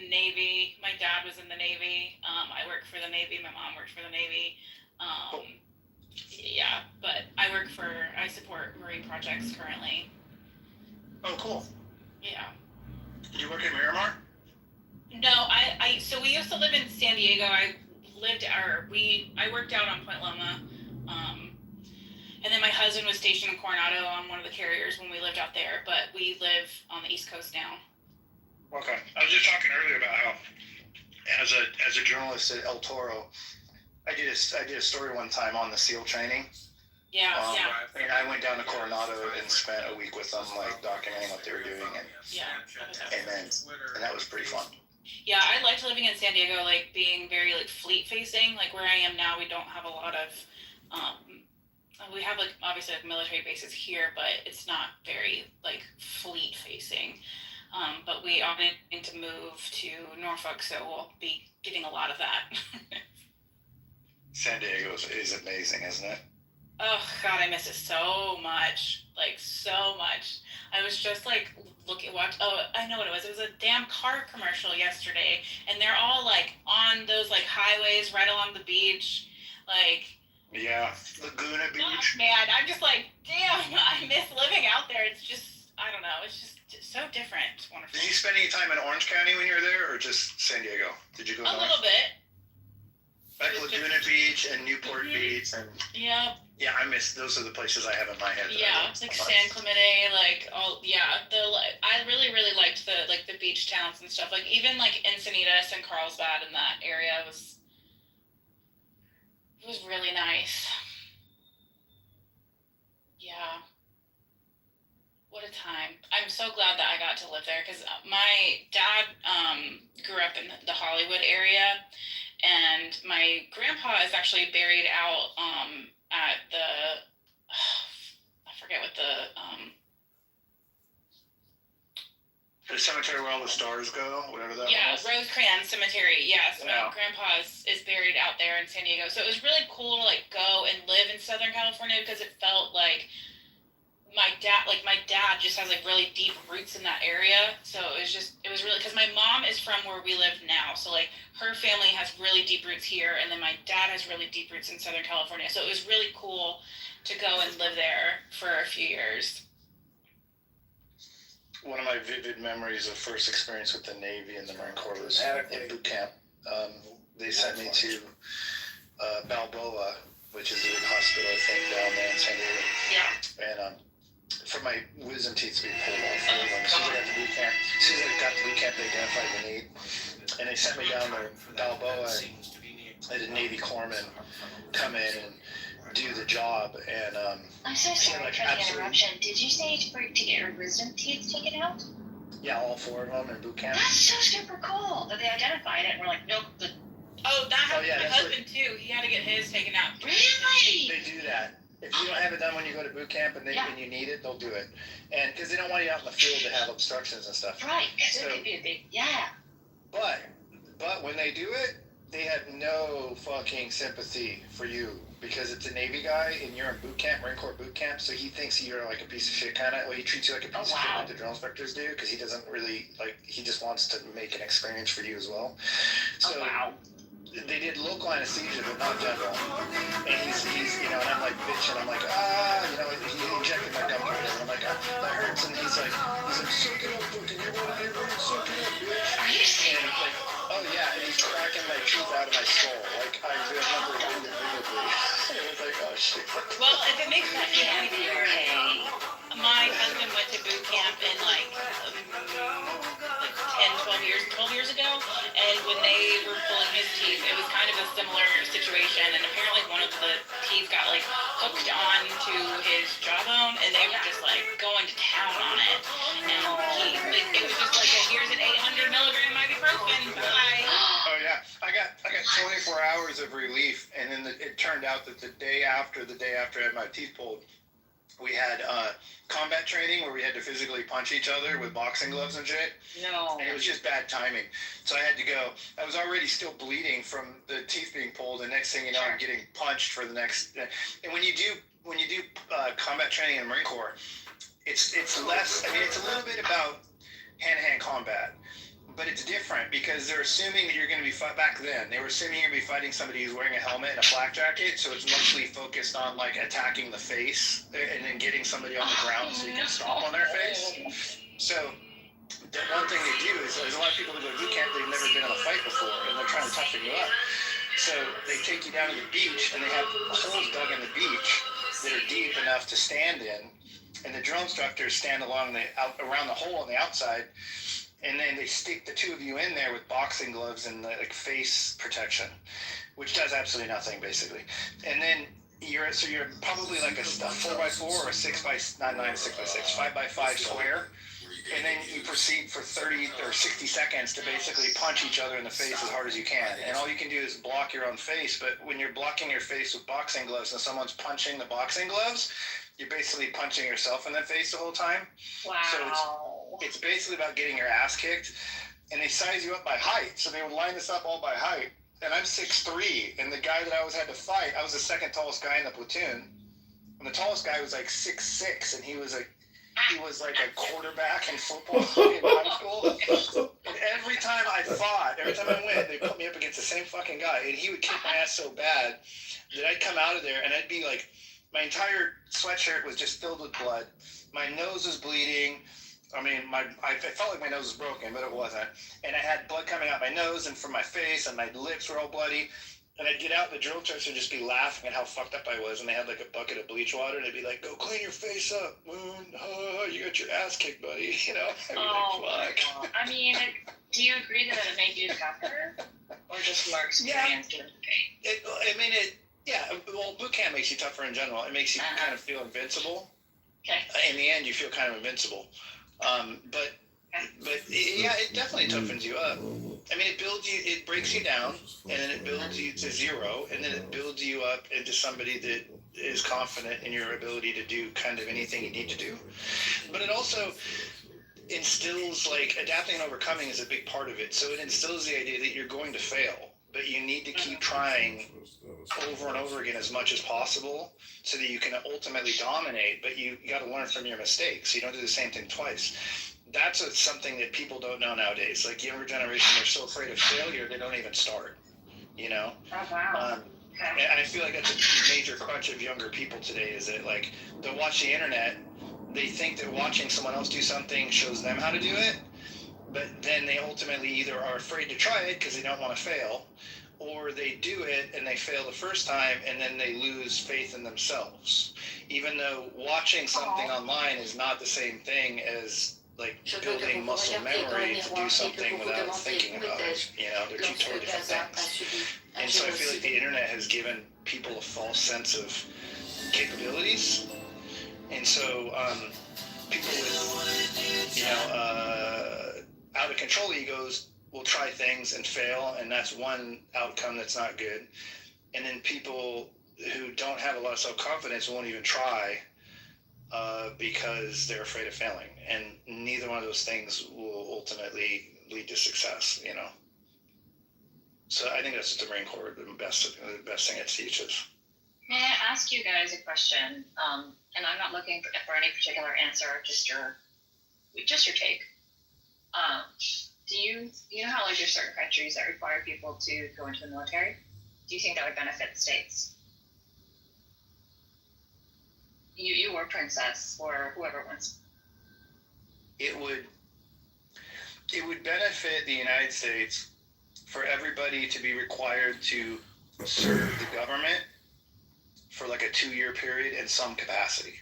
Navy. My dad was in the Navy. I work for the Navy. My mom worked for the Navy. Yeah, but I support Marine projects currently. Oh, cool. Yeah. Did you work at Miramar? No, so we used to live in San Diego. I worked out on Point Loma. And then my husband was stationed in Coronado on one of the carriers when we lived out there, but we live on the East Coast now. Okay. I was just talking earlier about how as a journalist at El Toro, I did a story one time on the SEAL training. Yeah, And I went down to Coronado and spent a week with them, like documenting what they were doing, and that was pretty fun. Yeah, I liked living in San Diego, like being very like fleet facing. Like where I am now, we don't have a lot of. We have like obviously like military bases here, but it's not very like fleet facing. But we are going to move to Norfolk, so we'll be getting a lot of that. San Diego is amazing, isn't it? Oh God, I miss it so much, like so much. I was just like Oh, I know what it was. It was a damn car commercial yesterday, and they're all like on those like highways right along the beach, like. Yeah, Laguna Beach. Gosh, man, I'm just like, damn, I miss living out there. It's just, I don't know, it's just so different. It's wonderful. Did you spend any time in Orange County when you were there, or just San Diego? Did you go a little bit? Like Laguna Beach and Newport Beach and. Yeah. Yeah, I miss those are the places I have in my head. Yeah, like San Clemente, like all. Yeah, I really liked the beach towns and stuff. Like even like Encinitas and Carlsbad and that area was really nice. Yeah. What a time. I'm so glad that I got to live there because my dad grew up in the Hollywood area, and my grandpa is actually buried out at the I forget what the cemetery where all the stars go, whatever that was. Rosecrans Cemetery. Yeah, so yeah. My grandpa is buried out there in San Diego. So it was really cool to like go and live in Southern California because it felt like my dad just has like really deep roots in that area. So it was really, because my mom is from where we live now, so like her family has really deep roots here, and then my dad has really deep roots in Southern California. So it was really cool to go and live there for a few years. One of my vivid memories of first experience with the Navy and the Marine Corps was in boot camp. They sent me to Balboa, which is a big hospital, I think, down there in San Diego. Yeah. And for my wisdom teeth to be pulled off. As soon as I got to boot camp, they identified the need. And they sent me down to Balboa, and I had a Navy corpsman come in and do the job. And I'm so sorry for the interruption. Did you say to get your wisdom teeth taken out? Yeah, all 4 of them in boot camp. That's so super cool that they identified it and were like, nope. That happened to my husband too. He had to get his taken out. Really? They do that. If you don't have it done when you go to boot camp and you need it, they'll do it. And because they don't want you out in the field to have obstructions and stuff. Right. So, it could be a big, But when they do it, they have no fucking sympathy for you because it's a Navy guy and you're in boot camp, Marine Corps boot camp, so he thinks you're like a piece of shit kind of. Well, he treats you like a piece of shit like the drill inspectors do because he doesn't really he just wants to make an experience for you as well. So they did local anesthesia, but not general. And he's and I'm like bitching. I'm like, he injected my gum and I'm like, that hurts. And he's like, suck it up, fucking, you want to be suck it up, bitch. Are you serious? And like, oh yeah, and he's cracking my teeth out of my skull. Like, I remember it vividly. It was like, oh shit. Well, if it makes that easier, my husband went to boot camp in like 12 years ago, and when they were pulling his teeth, it was kind of a similar situation, and apparently one of the teeth got like hooked on to his jawbone, and they were just like going to town on it, and it was just like, here's an 800 milligram ibuprofen, bye. Oh yeah, I got 24 hours of relief, and then it turned out that the day after I had my teeth pulled, we had combat training where we had to physically punch each other with boxing gloves and shit. No. And it was just bad timing. So I had to go. I was already still bleeding from the teeth being pulled. The next thing you know, I'm getting punched for the next. And when you do combat training in the Marine Corps, it's less. I mean, it's a little bit about hand-to-hand combat. But it's different because they're assuming that you're going to be back then. They were assuming you're going to be fighting somebody who's wearing a helmet and a flak jacket, so it's mostly focused on like attacking the face and then getting somebody on the ground so you can stomp on their face. So the one thing they do is there's a lot of people that go to boot camp, they've never been in a fight before, and they're trying to toughen you up. So they take you down to the beach, and they have holes dug in the beach that are deep enough to stand in, and the drill instructors stand around the hole on the outside. and then they stick the two of you in there with boxing gloves and like face protection, which does absolutely nothing basically. And then you're probably like a 4x4 or a 6x, not 9 6x6, 5x5 square. And then you proceed for 30 or 60 seconds to basically punch each other in the face as hard as you can. And all you can do is block your own face. But when you're blocking your face with boxing gloves and someone's punching the boxing gloves, you're basically punching yourself in the face the whole time. Wow. So it's basically about getting your ass kicked. And they size you up by height. So they would line this up all by height. And I'm 6'3", and the guy that I always had to fight, I was the second tallest guy in the platoon. And the tallest guy was like 6'6", and he was like a quarterback in football in high school. And every time I went, they put me up against the same fucking guy, and he would kick my ass so bad that I'd come out of there and I'd be like, my entire sweatshirt was just filled with blood. My nose was bleeding. I mean, I felt like my nose was broken, but it wasn't. And I had blood coming out my nose and from my face, and my lips were all bloody. And I'd get out in the drill trucks and just be laughing at how fucked up I was. And they had like a bucket of bleach water, and they'd be like, "Go clean your face up, Moon. You got your ass kicked, buddy." You know? I'd be like, fuck. I mean, do you agree that it made you tougher, or just more experienced in the pain? Well, boot camp makes you tougher in general. It makes you kind of feel invincible. Okay. In the end, you feel kind of invincible. But it definitely toughens you up. I mean, it breaks you down, and then it builds you to zero, and then it builds you up into somebody that is confident in your ability to do kind of anything you need to do. But it also instills, like, adapting and overcoming is a big part of it. So it instills the idea that you're going to fail, but you need to keep trying over and over again as much as possible so that you can ultimately dominate, but you got to learn from your mistakes. You don't do the same thing twice. That's something that people don't know nowadays. Like, younger generation, they're so afraid of failure, they don't even start, you know? Oh, wow. And I feel like that's a major crutch of younger people today, is that, like, they'll watch the internet, they think that watching someone else do something shows them how to do it, but then they ultimately either are afraid to try it because they don't want to fail, or they do it and they fail the first time and then they lose faith in themselves. Even though watching something online is not the same thing as, like, building muscle memory to do something without thinking about it. You know, they're two totally different things. And so I feel like the internet has given people a false sense of capabilities. And so people with, out of control egos will try things and fail, and that's one outcome that's not good. And then people who don't have a lot of self-confidence won't even try because they're afraid of failing. And neither one of those things will ultimately lead to success, you know? So I think that's the Marine Corps, the best thing it teaches. May I ask you guys a question? And I'm not looking for any particular answer, just your take. Do you know how, like, there's certain countries that require people to go into the military? Do you think that would benefit the states? You or Princess or whoever wants. It would benefit the United States for everybody to be required to serve the government for like a 2-year period in some capacity.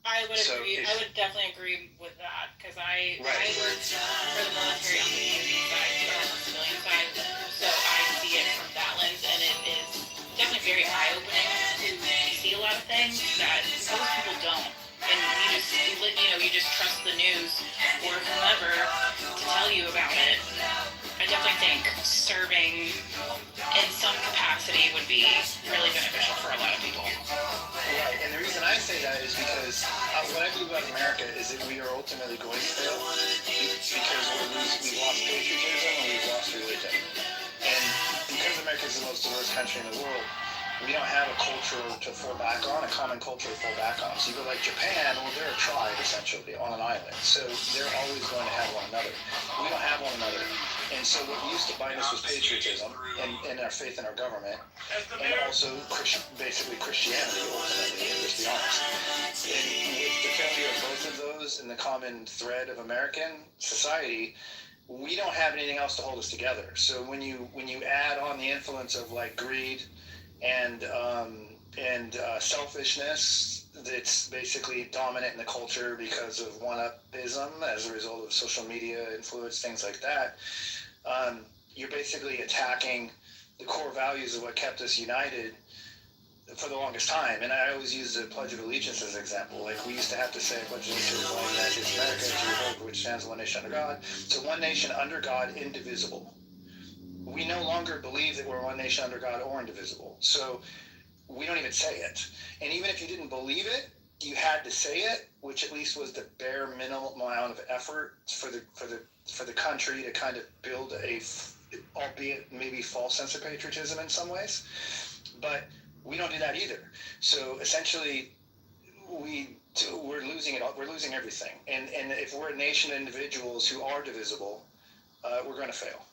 I would agree. I would definitely agree with that, because I worked for the military on the community side or on the civilian side, so I see it from that lens, and it is definitely very eye-opening to see a lot of things that most people don't. And you just trust the news or whomever to tell you about it. I definitely think serving in some capacity would be really beneficial for a lot of people. Right, and the reason I say that is because what I believe about America is that we are ultimately going to fail because we've lost patriotism and we've lost religion. And because America is the most diverse country in the world, we don't have a culture to fall back on, a common culture to fall back on. So you go like Japan, well, they're a tribe, essentially, on an island. So they're always going to have one another. We don't have one another. And so what used to bind us was patriotism and our faith in our government, and also basically Christianity, ultimately, let's be honest. And with the failure of both of those and the common thread of American society, we don't have anything else to hold us together. So when you add on the influence of, like, greed and selfishness that's basically dominant in the culture because of one-upism as a result of social media influence, things like that. You're basically attacking the core values of what kept us united for the longest time. And I always use the Pledge of Allegiance as an example. Like, we used to have to say, Pledge of Allegiance to the flag of the United States of America, to the republic for which stands one nation under God. So one nation under God, indivisible. We no longer believe that we're one nation under God or indivisible. So we don't even say it. And even if you didn't believe it, you had to say it, which at least was the bare minimum amount of effort for the country to kind of build a, albeit maybe false sense of patriotism in some ways. But we don't do that either. So essentially, we're losing it all. We're losing everything. And if we're a nation of individuals who are divisible, we're going to fail.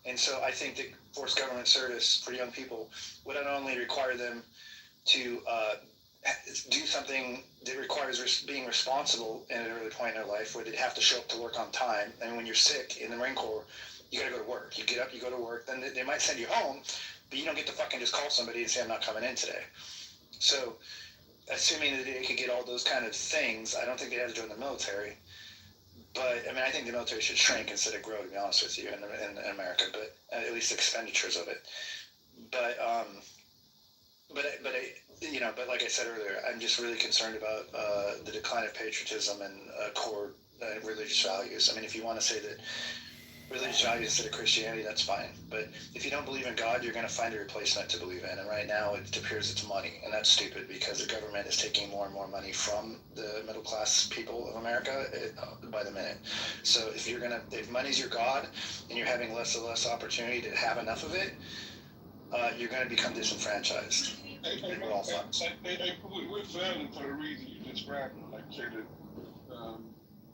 And so I think that forced government service for young people would not only require them to do something that requires being responsible at an early point in their life, where they'd have to show up to work on time. And when you're sick in the Marine Corps, you got to go to work. You get up, you go to work. Then they might send you home, but you don't get to fucking just call somebody and say, I'm not coming in today. So assuming that they could get all those kind of things, I don't think they have to join the military. But, I mean, I think the military should shrink instead of grow, to be honest with you, in America, but at least expenditures of it. But like I said earlier, I'm just really concerned about the decline of patriotism and core religious values. I mean, if you want to say that religious values instead of Christianity, that's fine. But if you don't believe in God, you're going to find a replacement to believe in. And right now, it appears it's money. And that's stupid because the government is taking more and more money from the middle class people of America by the minute. So if money's your God and you're having less and less opportunity to have enough of it, you're going to become disenfranchised. Hey, we're failing for the reason you described. Like, say that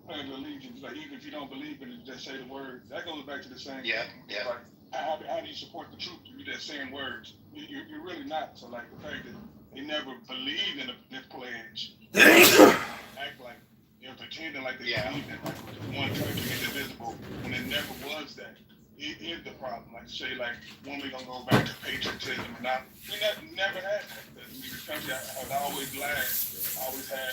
Pledge of Allegiance, like, even if you don't believe in it, just say the words. That goes back to the same Yeah. Like, how do you support the troops if you're just saying words? You're really not. So, like, the fact that they never believed in the pledge, act like they're pretending like they believe in like one country indivisible when it never was that. It is the problem. Like, say, like, when we gonna go back to patriotism and not, we never had that. I mean, the country has always always had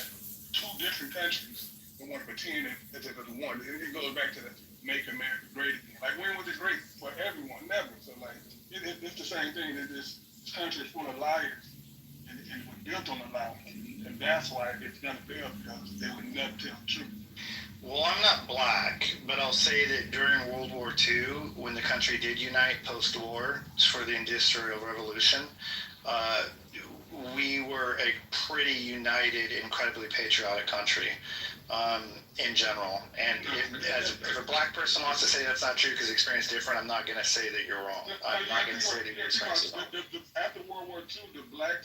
two different countries and want to pretend as if it's one. It goes back to the make America great again. Like, when was it great for everyone? Never. So, like, it's the same thing. That this country is full of liars and it was built on a lie. And that's why it's gonna fail, because they would never tell the truth. Well, I'm not black, but I'll say that during World War II, when the country did unite post-war for the Industrial Revolution, we were a pretty united, incredibly patriotic country in general. And if a black person wants to say that's not true because experience different, I'm not going to say that you're wrong. I'm not going to say that your experience is wrong. After World War II, the black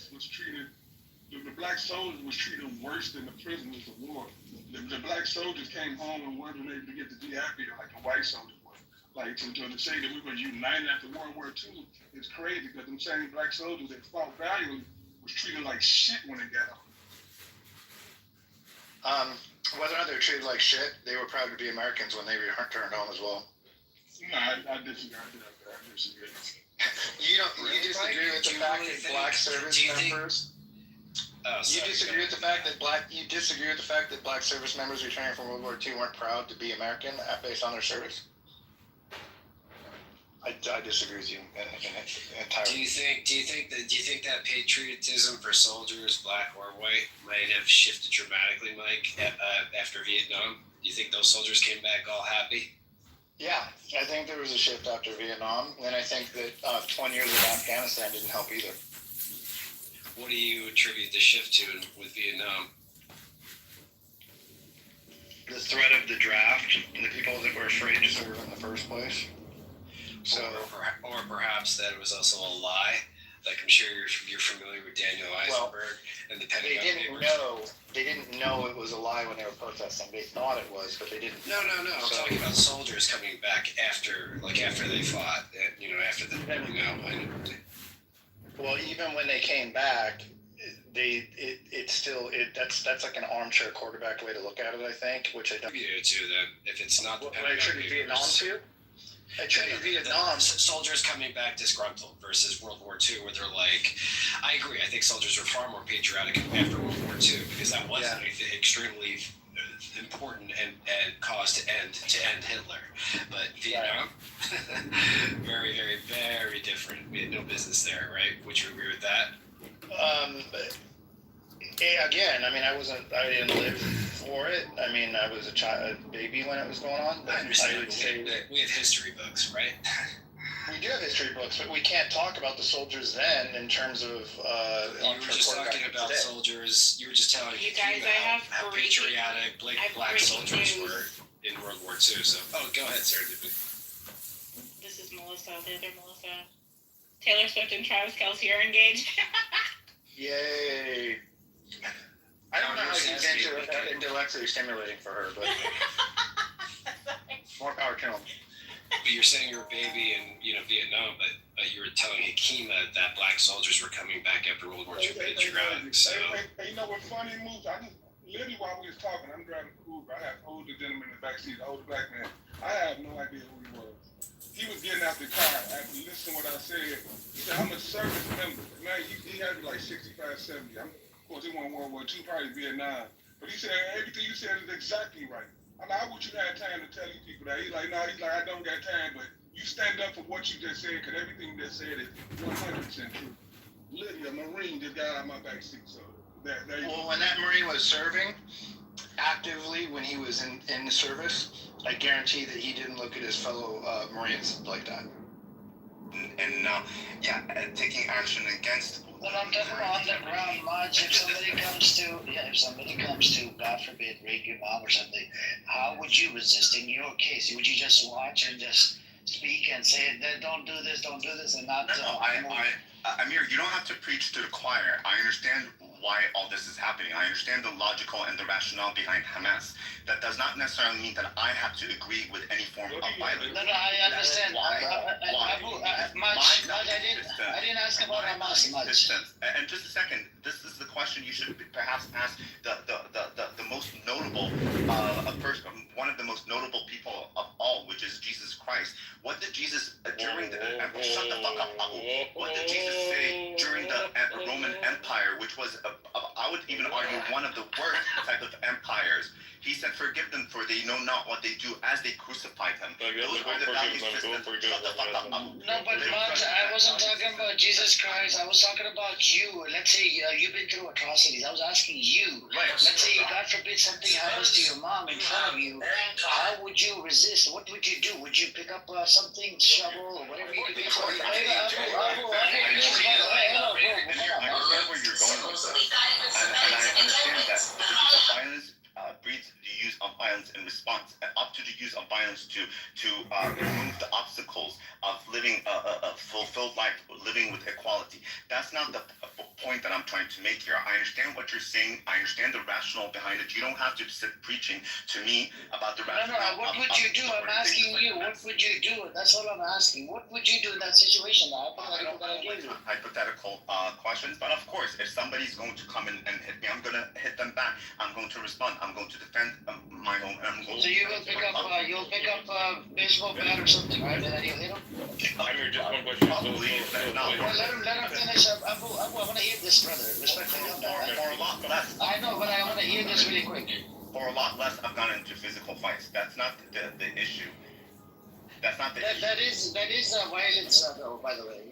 soldiers was treated worse than the prisoners of war. The black soldiers came home and weren't able to get the DAP like the white soldiers were. Like, to say that we were united after World War II is crazy, because them same black soldiers that fought valiantly was treated like shit when they got home. Whether or not they were treated like shit, they were proud to be Americans when they returned home as well. No, I disagree. I disagree. You disagree with the fact that black service members... You disagree with the fact that black service members returning from World War II weren't proud to be American based on their service? I disagree with you entirely. Do you think that patriotism for soldiers, black or white, might have shifted dramatically, Mike, after Vietnam? Do you think those soldiers came back all happy? Yeah, I think there was a shift after Vietnam, and I think that 20 years of Afghanistan didn't help either. What do you attribute the shift to with Vietnam? The threat of the draft and the people that were afraid to serve in the first place. So, or perhaps that it was also a lie. Like, I'm sure you're familiar with Daniel Eisenberg and the Pentagon Papers. They didn't know it was a lie when they were protesting. They thought it was, but they didn't. No. I'm talking about soldiers coming back after they fought. After the Well, even when they came back, that's like an armchair quarterback way to look at it, I think, which I don't. Attribute it to then, if it's not. What I attribute Vietnam to? I tell you, Vietnam. Soldiers coming back disgruntled versus World War II, where they're like, I agree. I think soldiers were far more patriotic after World War II because that was an extremely important and cause to end Hitler. But Vietnam, very, very, very different. We had no business there, right? Would you agree with that? Again, I mean, I didn't live for it. I mean, I was a baby when it was going on. But I understand. I would say that we have history books, right? we do have history books, but we can't talk about the soldiers then in terms of. You were just talking about today. Soldiers. You were just telling you guys, how patriotic black soldiers were in World War II. So, go ahead, Sarah. This is Melissa, the other Melissa. Taylor Swift and Travis Kelce are engaged. Yay! I don't know how you get intellectually stimulating for her, but more power to them. But you're saying you're a baby in Vietnam, but you were telling Hakima that black soldiers were coming back after World War II patriotic. So hey, you know what funny moves? Literally while we was talking, I'm driving Uber. I have an older gentleman in the backseat, an older black man. I have no idea who he was. He was getting out the car after listening to what I said. He said, I'm a service member. Man, he had to be like 65, 70. Of course, it wasn't World War II, probably Vietnam. But he said, everything you said is exactly right. I'm like, how would you have time to tell these people that? He's like, no, I don't got time, but you stand up for what you just said, because everything you just said is 100% true. Literally, a Marine just got out of my backseat, so there you go. Well, when that Marine was serving actively, when he was in the service, I guarantee that he didn't look at his fellow Marines like that. And taking action against. But I'm talking about underground much. If somebody comes to, God forbid, rape your mom or something, how would you resist? In your case, would you just watch and just speak and say, don't do this, and not? No, Amir, you don't have to preach to the choir. I understand why all this is happening. I understand the logical and the rationale behind Hamas. That does not necessarily mean that I have to agree with any form of violence. No, I understand. I didn't ask about Hamas much. And just a second, this is the question you should perhaps ask the most notable one of the most notable people of all, which is Jesus Christ. What did Jesus during the shut the fuck up, Abu. What did Jesus say during the Roman Empire, which was I would even argue one of the worst type of empires? He said, "Forgive them, for they know not what they do," as they crucified him. Those are the value systems. Shut the fuck up, Abu. No, but Mark, I wasn't talking about Jesus Christ. I was talking about you. Let's say you've been through atrocities. I was asking you. Right. Let's say, God forbid, something happens to your mom in front of you. How would you resist? What would you do? Would you pick up something, shovel, or whatever you do? I understand where you're going with this, and I understand that the violence breeds the use of violence in response, up to the use of violence to remove the obstacles of living a fulfilled life, living with equality. That's not the point that I'm trying to make here. I understand what you're saying. I understand the rationale behind it. You don't have to sit preaching to me about the rationale. No, what would you do? I'm asking you. What would you do? That's all I'm asking. What would you do in that situation? Hypothetical questions, but of course, if somebody's going to come and hit me, I'm going to hit them back. I'm going to respond. I'm going to defend my home. So you will pick up a baseball bat or something, right? And then you'll hit him? I'm here just one question. Probably, no. Well, let him finish up. I want to hear this, brother. Respectfully. For a lot less. I know, but I want to hear this really quick. For a lot less, I've gone into physical fights. That's not the issue. That's not the issue. That is violence, though, by the way.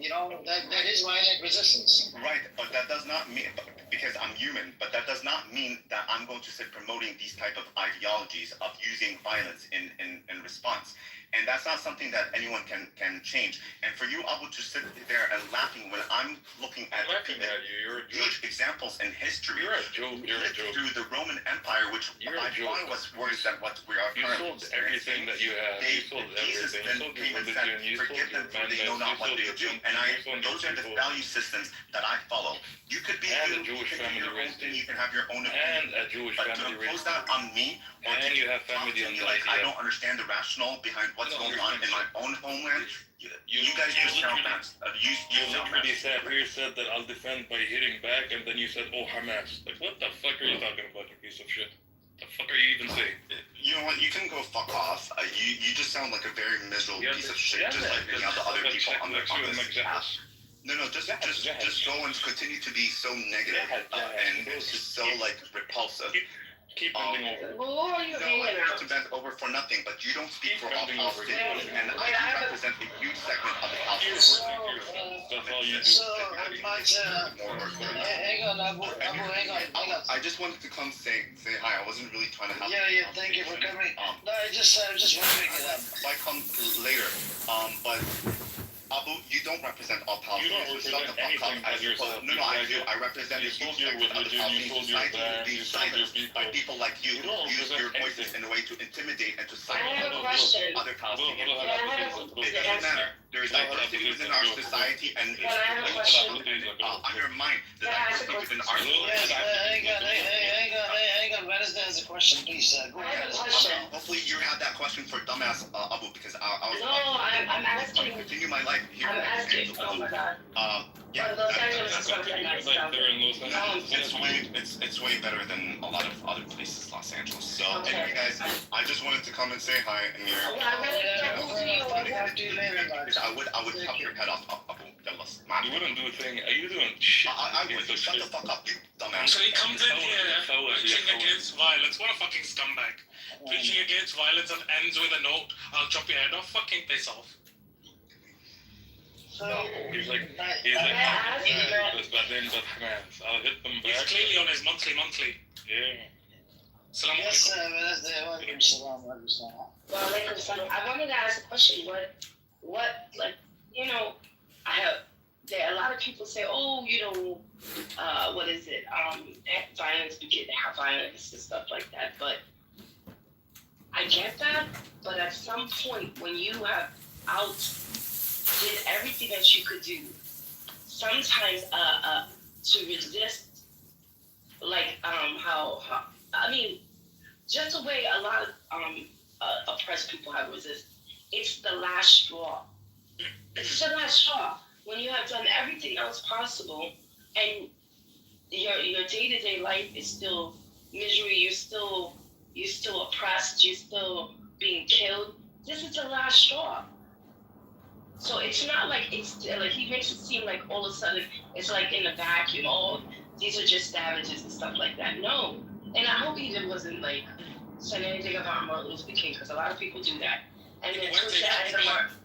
That is violent resistance. Right, but that does not mean, because I'm human, but that does not mean that I'm going to sit promoting these type of ideologies of using violence in response. And that's not something that anyone can change. And for you, Abu, to sit there and laughing when I'm looking at huge examples in history. You're a joke. Through the Roman Empire, which by far was worse than what we are currently experiencing. You sold everything that you have. You sold everything. Then came and said, "Forgive them, for they know not what they do." And those are the value systems that I follow. You could be a Jewish family raised you. You can have your own opinion. And a Jewish family raised you. But to impose that on me, or and you have family on the like I don't understand the rationale behind what's going on in my own homeland. You guys just sound fast. You literally said that I'll defend by hitting back, and then you said, "Oh, Hamas." Like, what the fuck are you talking about, you piece of shit? The fuck are you even saying? You know what? You can go fuck off. You just sound like a very miserable piece of shit, just like any of the other people on this app. No, just go and continue to be so negative, and it's just so like repulsive. Keep bending over. Who are you hanging I have out? to bend over for nothing, but you don't speak for all Palestinians, and I do represent a huge segment of the Palestinians. That's all you do. So, hang on, Abu, hang on. I just wanted to come say hi. I wasn't really trying to have. Yeah, thank you for coming. No, I just wondering it up. I come later, but. Abu, you don't represent all Palestinians. You don't represent anything but yourself. No, I do. I represent a huge segment of the Palestinian society who being silenced by people like you who use your voices in a way to intimidate and to silence other Palestinians. It doesn't matter. There is diversity within our society, and it's undermine the diversity within our society. Hang on. Wednesday has a question, please. Go ahead. Hopefully you had that question for dumbass Abu, because I was I'm asking. Continue my life here. I'm asking. Oh my God. Yeah. Los Angeles is something nice stuff. It's way better than a lot of other places, Los Angeles. So anyway, guys, I just wanted to come and say hi, Amir. I would chop your head off, Abu. You wouldn't do a thing. Are you doing shit? I would. Shut the fuck up, you dumbass. So he comes in here preaching against violence. What a fucking scumbag. Preaching against violence and ends with a note, I'll chop your head off. Fucking piss off. He's like, but Hamas. I'll hit them back. He's clearly on his monthly. Yeah. Salam Yes, alaikum. Walaikum salam. I wanted to ask a question. What, like, you know, there are a lot of people say, oh, you know, what is it? Violence begets violence and stuff like that. But I get that. But at some point, when you have did everything that you could do, sometimes to resist, like how I mean, just the way a lot of oppressed people have resisted. It's the last straw. It's the last straw. When you have done everything else possible, and your day-to-day life is still misery, you're still oppressed, you're still being killed. This is the last straw. So it's not like he makes it seem like all of a sudden it's like in a vacuum. Oh, these are just savages and stuff like that. No, and I hope he wasn't like saying anything about Martin Luther King, because a lot of people do that. And then towards the end of Martin.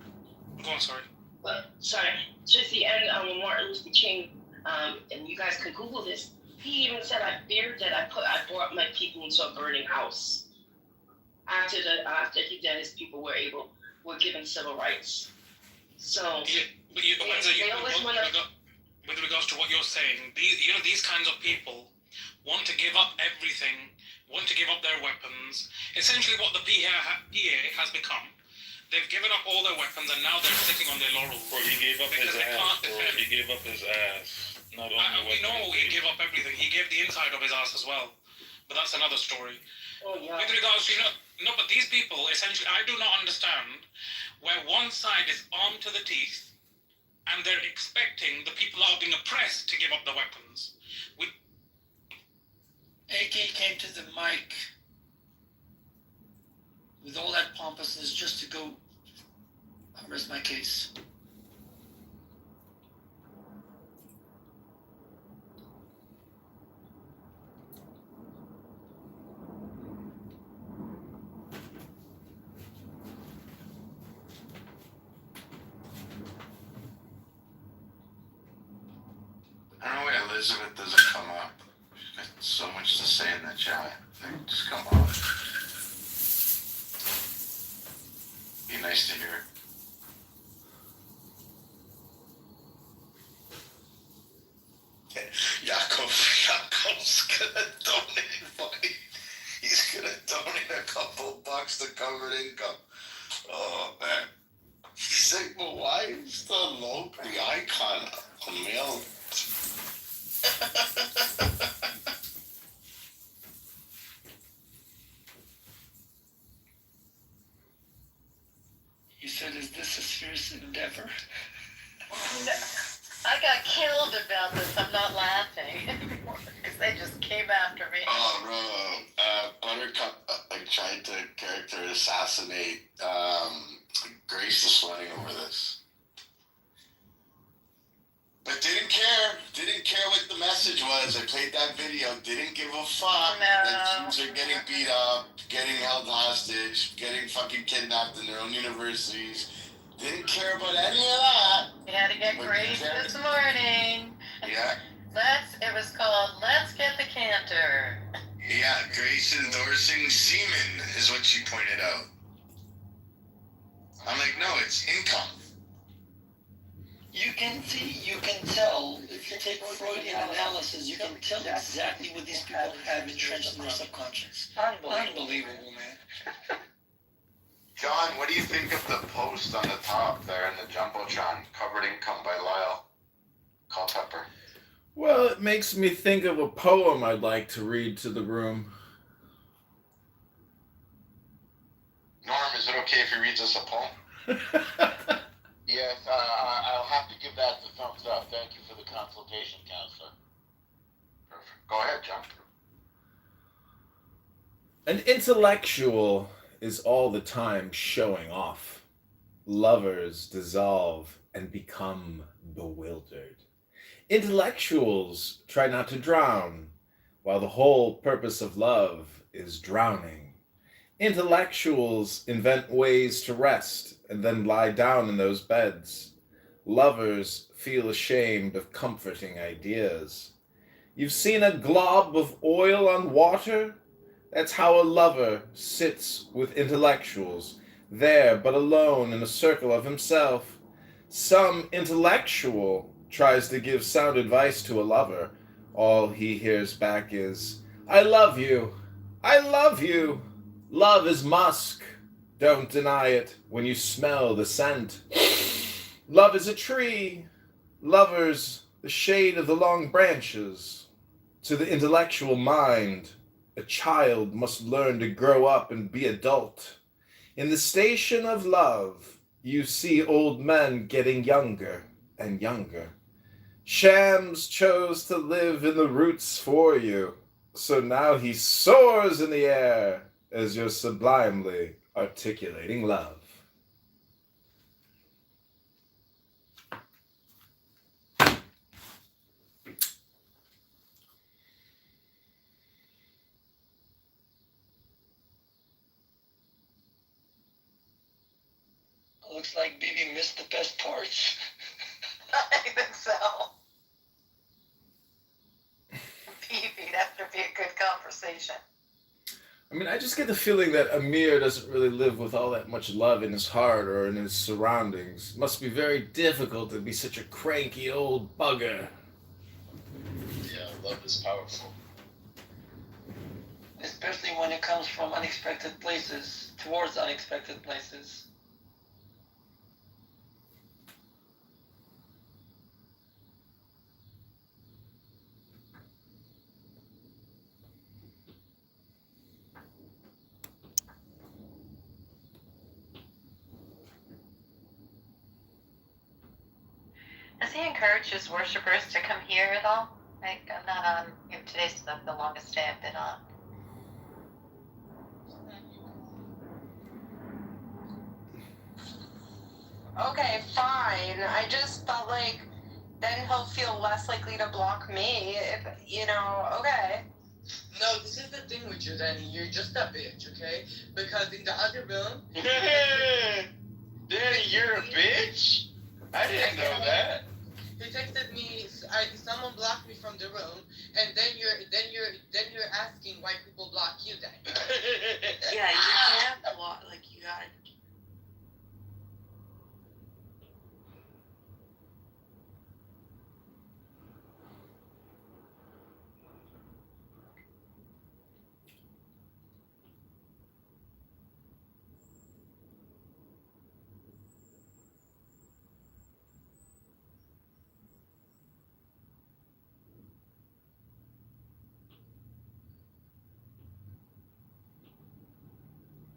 Go on, sorry. But towards the end of Martin Luther King, and you guys could Google this. He even said, "I feared that I brought my people into a burning house." After he did, his people were given civil rights. So, with regards to what you're saying, these kinds of people want to give up everything, want to give up their weapons. Essentially, what the PA has become, they've given up all their weapons and now they're sitting on their laurels. Bro, he gave up his ass. He gave up his ass. Not only we know he gave up everything. He gave the inside of his ass as well. But that's another story. Oh, yeah. With regards to, but these people, essentially, I do not understand where one side is armed to the teeth and they're expecting the people that are being oppressed to give up the weapons. AK came to the mic with all that pompousness just to go, I'll rest my case. I don't know why Elizabeth doesn't come up. She's got so much to say in the chat. Like, just come on. Be nice to hear. Jacob's gonna donate money. He's gonna donate a couple bucks to cover income. Oh man. He's like, well, why is the local icon a male? He said, is this a serious endeavor? I got killed about this. I'm not laughing anymore because they just came after me. Oh, no. Buttercup, like tried to character assassinate Grace this morning over this. But didn't care what the message was. I played that video, didn't give a fuck that teams are getting beat up, getting held hostage, getting fucking kidnapped in their own universities. Didn't care about any of that. We had to get Grace this morning. Yeah. It was called Let's Get the Canter. Yeah, Grace endorsing semen is what she pointed out. I'm like, no, it's income. You can tell, if you take Freudian analysis, you can tell exactly what these people have entrenched in their subconscious. Unbelievable, man. John, what do you think of the post on the top there in the Jumbotron, covered income by Lyle Culpepper? Well, it makes me think of a poem I'd like to read to the room. Norm, is it okay if he reads us a poem? Yes, I'll have to give that the thumbs up. Thank you for the consultation, counselor. Perfect. Go ahead, John. An intellectual is all the time showing off. Lovers dissolve and become bewildered. Intellectuals try not to drown, while the whole purpose of love is drowning. Intellectuals invent ways to rest and then lie down in those beds. Lovers feel ashamed of comforting ideas. You've seen a glob of oil on water? That's how a lover sits with intellectuals, there but alone in a circle of himself. Some intellectual tries to give sound advice to a lover. All he hears back is, "I love you. I love you. Love is musk. Don't deny it when you smell the scent. Love is a tree. Lovers, the shade of the long branches. To the intellectual mind, a child must learn to grow up and be adult. In the station of love, you see old men getting younger and younger. Shams chose to live in the roots for you, so now he soars in the air as you're sublimely articulating love." Looks like Bibi missed the best parts. I think so. Phoebe, that would be a good conversation. I mean, I just get the feeling that Amir doesn't really live with all that much love in his heart or in his surroundings. It must be very difficult to be such a cranky old bugger. Yeah, love is powerful. Especially when it comes from unexpected places, towards unexpected places. Does he encourage his worshipers to come here at all? Like, I'm not on, today's the longest day I've been on. Okay, fine. I just felt like then he'll feel less likely to block me if, okay. No, this is the thing with you, Danny. You're just a bitch, okay? Because in the other room... Danny, you're a bitch? I didn't know that. He texted me, someone blocked me from the room, and then you're asking why people block you, Danny. Yeah, you can't block, you gotta...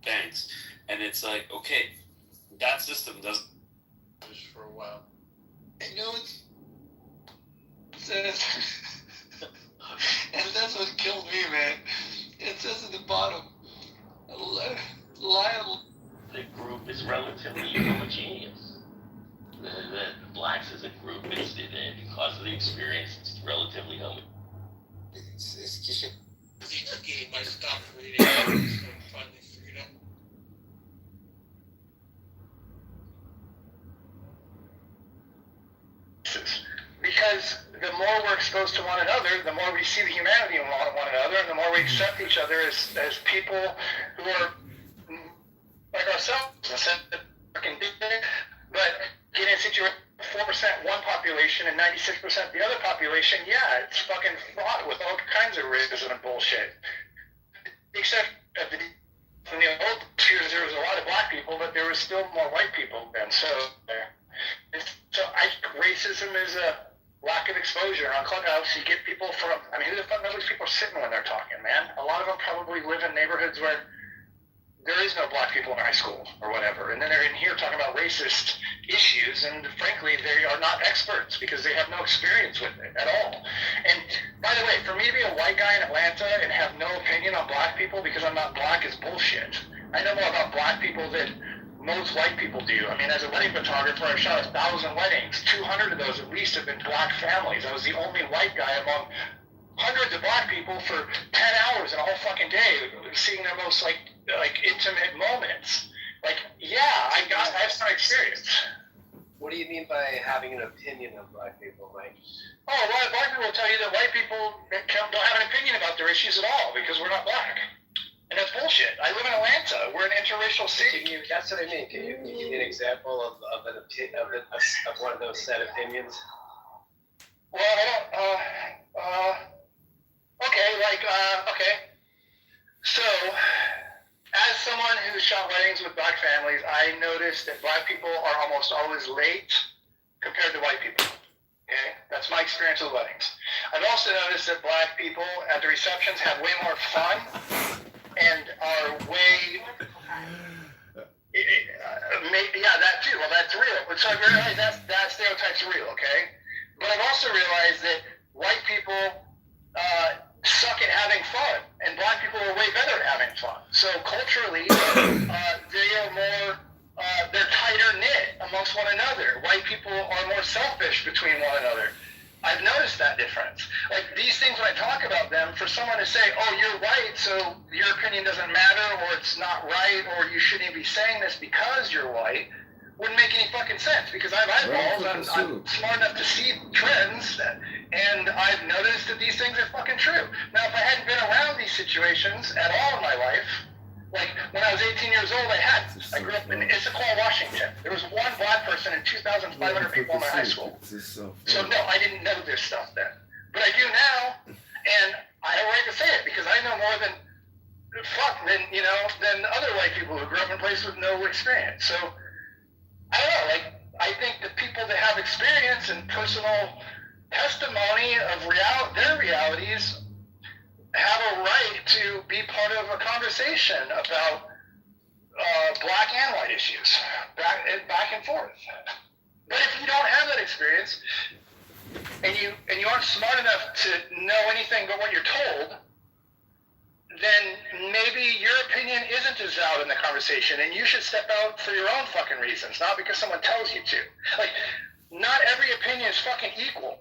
Thanks. And it's like, okay, that system doesn't for a while. I know it says, and that's what killed me, man. It says at the bottom, Lyle. The group is relatively homogeneous. The blacks as a group, because of the experience, it's relatively homogeneous. It's just a game. I stopped reading. Finally figured out. Because the more we're exposed to one another, the more we see the humanity in one another, and the more we accept each other as people who are like ourselves, but get in a situation 4% one population and 96% the other population, yeah, it's fucking fraught with all kinds of racism and bullshit. Except at the old years, there was a lot of black people, but there was still more white people then. So racism is a lack of exposure on Clubhouse. You get people from, I mean, who the fuck knows these people are sitting when they're talking, man? A lot of them probably live in neighborhoods where there is no black people in high school or whatever. And then they're in here talking about racist issues, and frankly, they are not experts because they have no experience with it at all. And by the way, for me to be a white guy in Atlanta and have no opinion on black people because I'm not black is bullshit. I know more about black people than most white people do. I mean, as a wedding photographer, I shot 1,000 weddings. 200 of those at least have been black families. I was the only white guy among hundreds of black people for 10 hours in a whole fucking day, seeing their most like intimate moments. Like, yeah, I have some experience. What do you mean by having an opinion of black people, Mike? Oh, a lot of black people will tell you that white people don't have an opinion about their issues at all because we're not black. And that's bullshit. I live in Atlanta. We're an interracial city. That's what I mean. Can you give me an example of one of those set opinions? Well, okay. So, as someone who shot weddings with black families, I noticed that black people are almost always late compared to white people. Okay? That's my experience with weddings. I've also noticed that black people at the receptions have way more fun and are way... that too. Well, that's real. So I realize that stereotype's real, okay? But I've also realized that white people suck at having fun, and black people are way better at having fun. So culturally, they are more, they're tighter knit amongst one another. White people are more selfish between one another. I've noticed that difference. Like these things, when I talk about them, for someone to say, oh, you're white, so your opinion doesn't matter, or it's not right, or you shouldn't be saying this because you're white, wouldn't make any fucking sense because I have eyeballs. I'm smart enough to see trends, and I've noticed that these things are fucking true. Now, if I hadn't been around these situations at all in my life, like when I was 18 years old, I grew up in Issaquah, Washington. There was one black person in 2,500 people in my high school. So no, I didn't know this stuff then, but I do now, and I have a right to say it because I know more than other white people who grew up in places with no experience. So. I don't know, I think the people that have experience and personal testimony of their realities have a right to be part of a conversation about black and white issues, back and forth. But if you don't have that experience, and you aren't smart enough to know anything but what you're told, then maybe your opinion isn't as valid in the conversation, and you should step out for your own fucking reasons, not because someone tells you to. Like, not every opinion is fucking equal.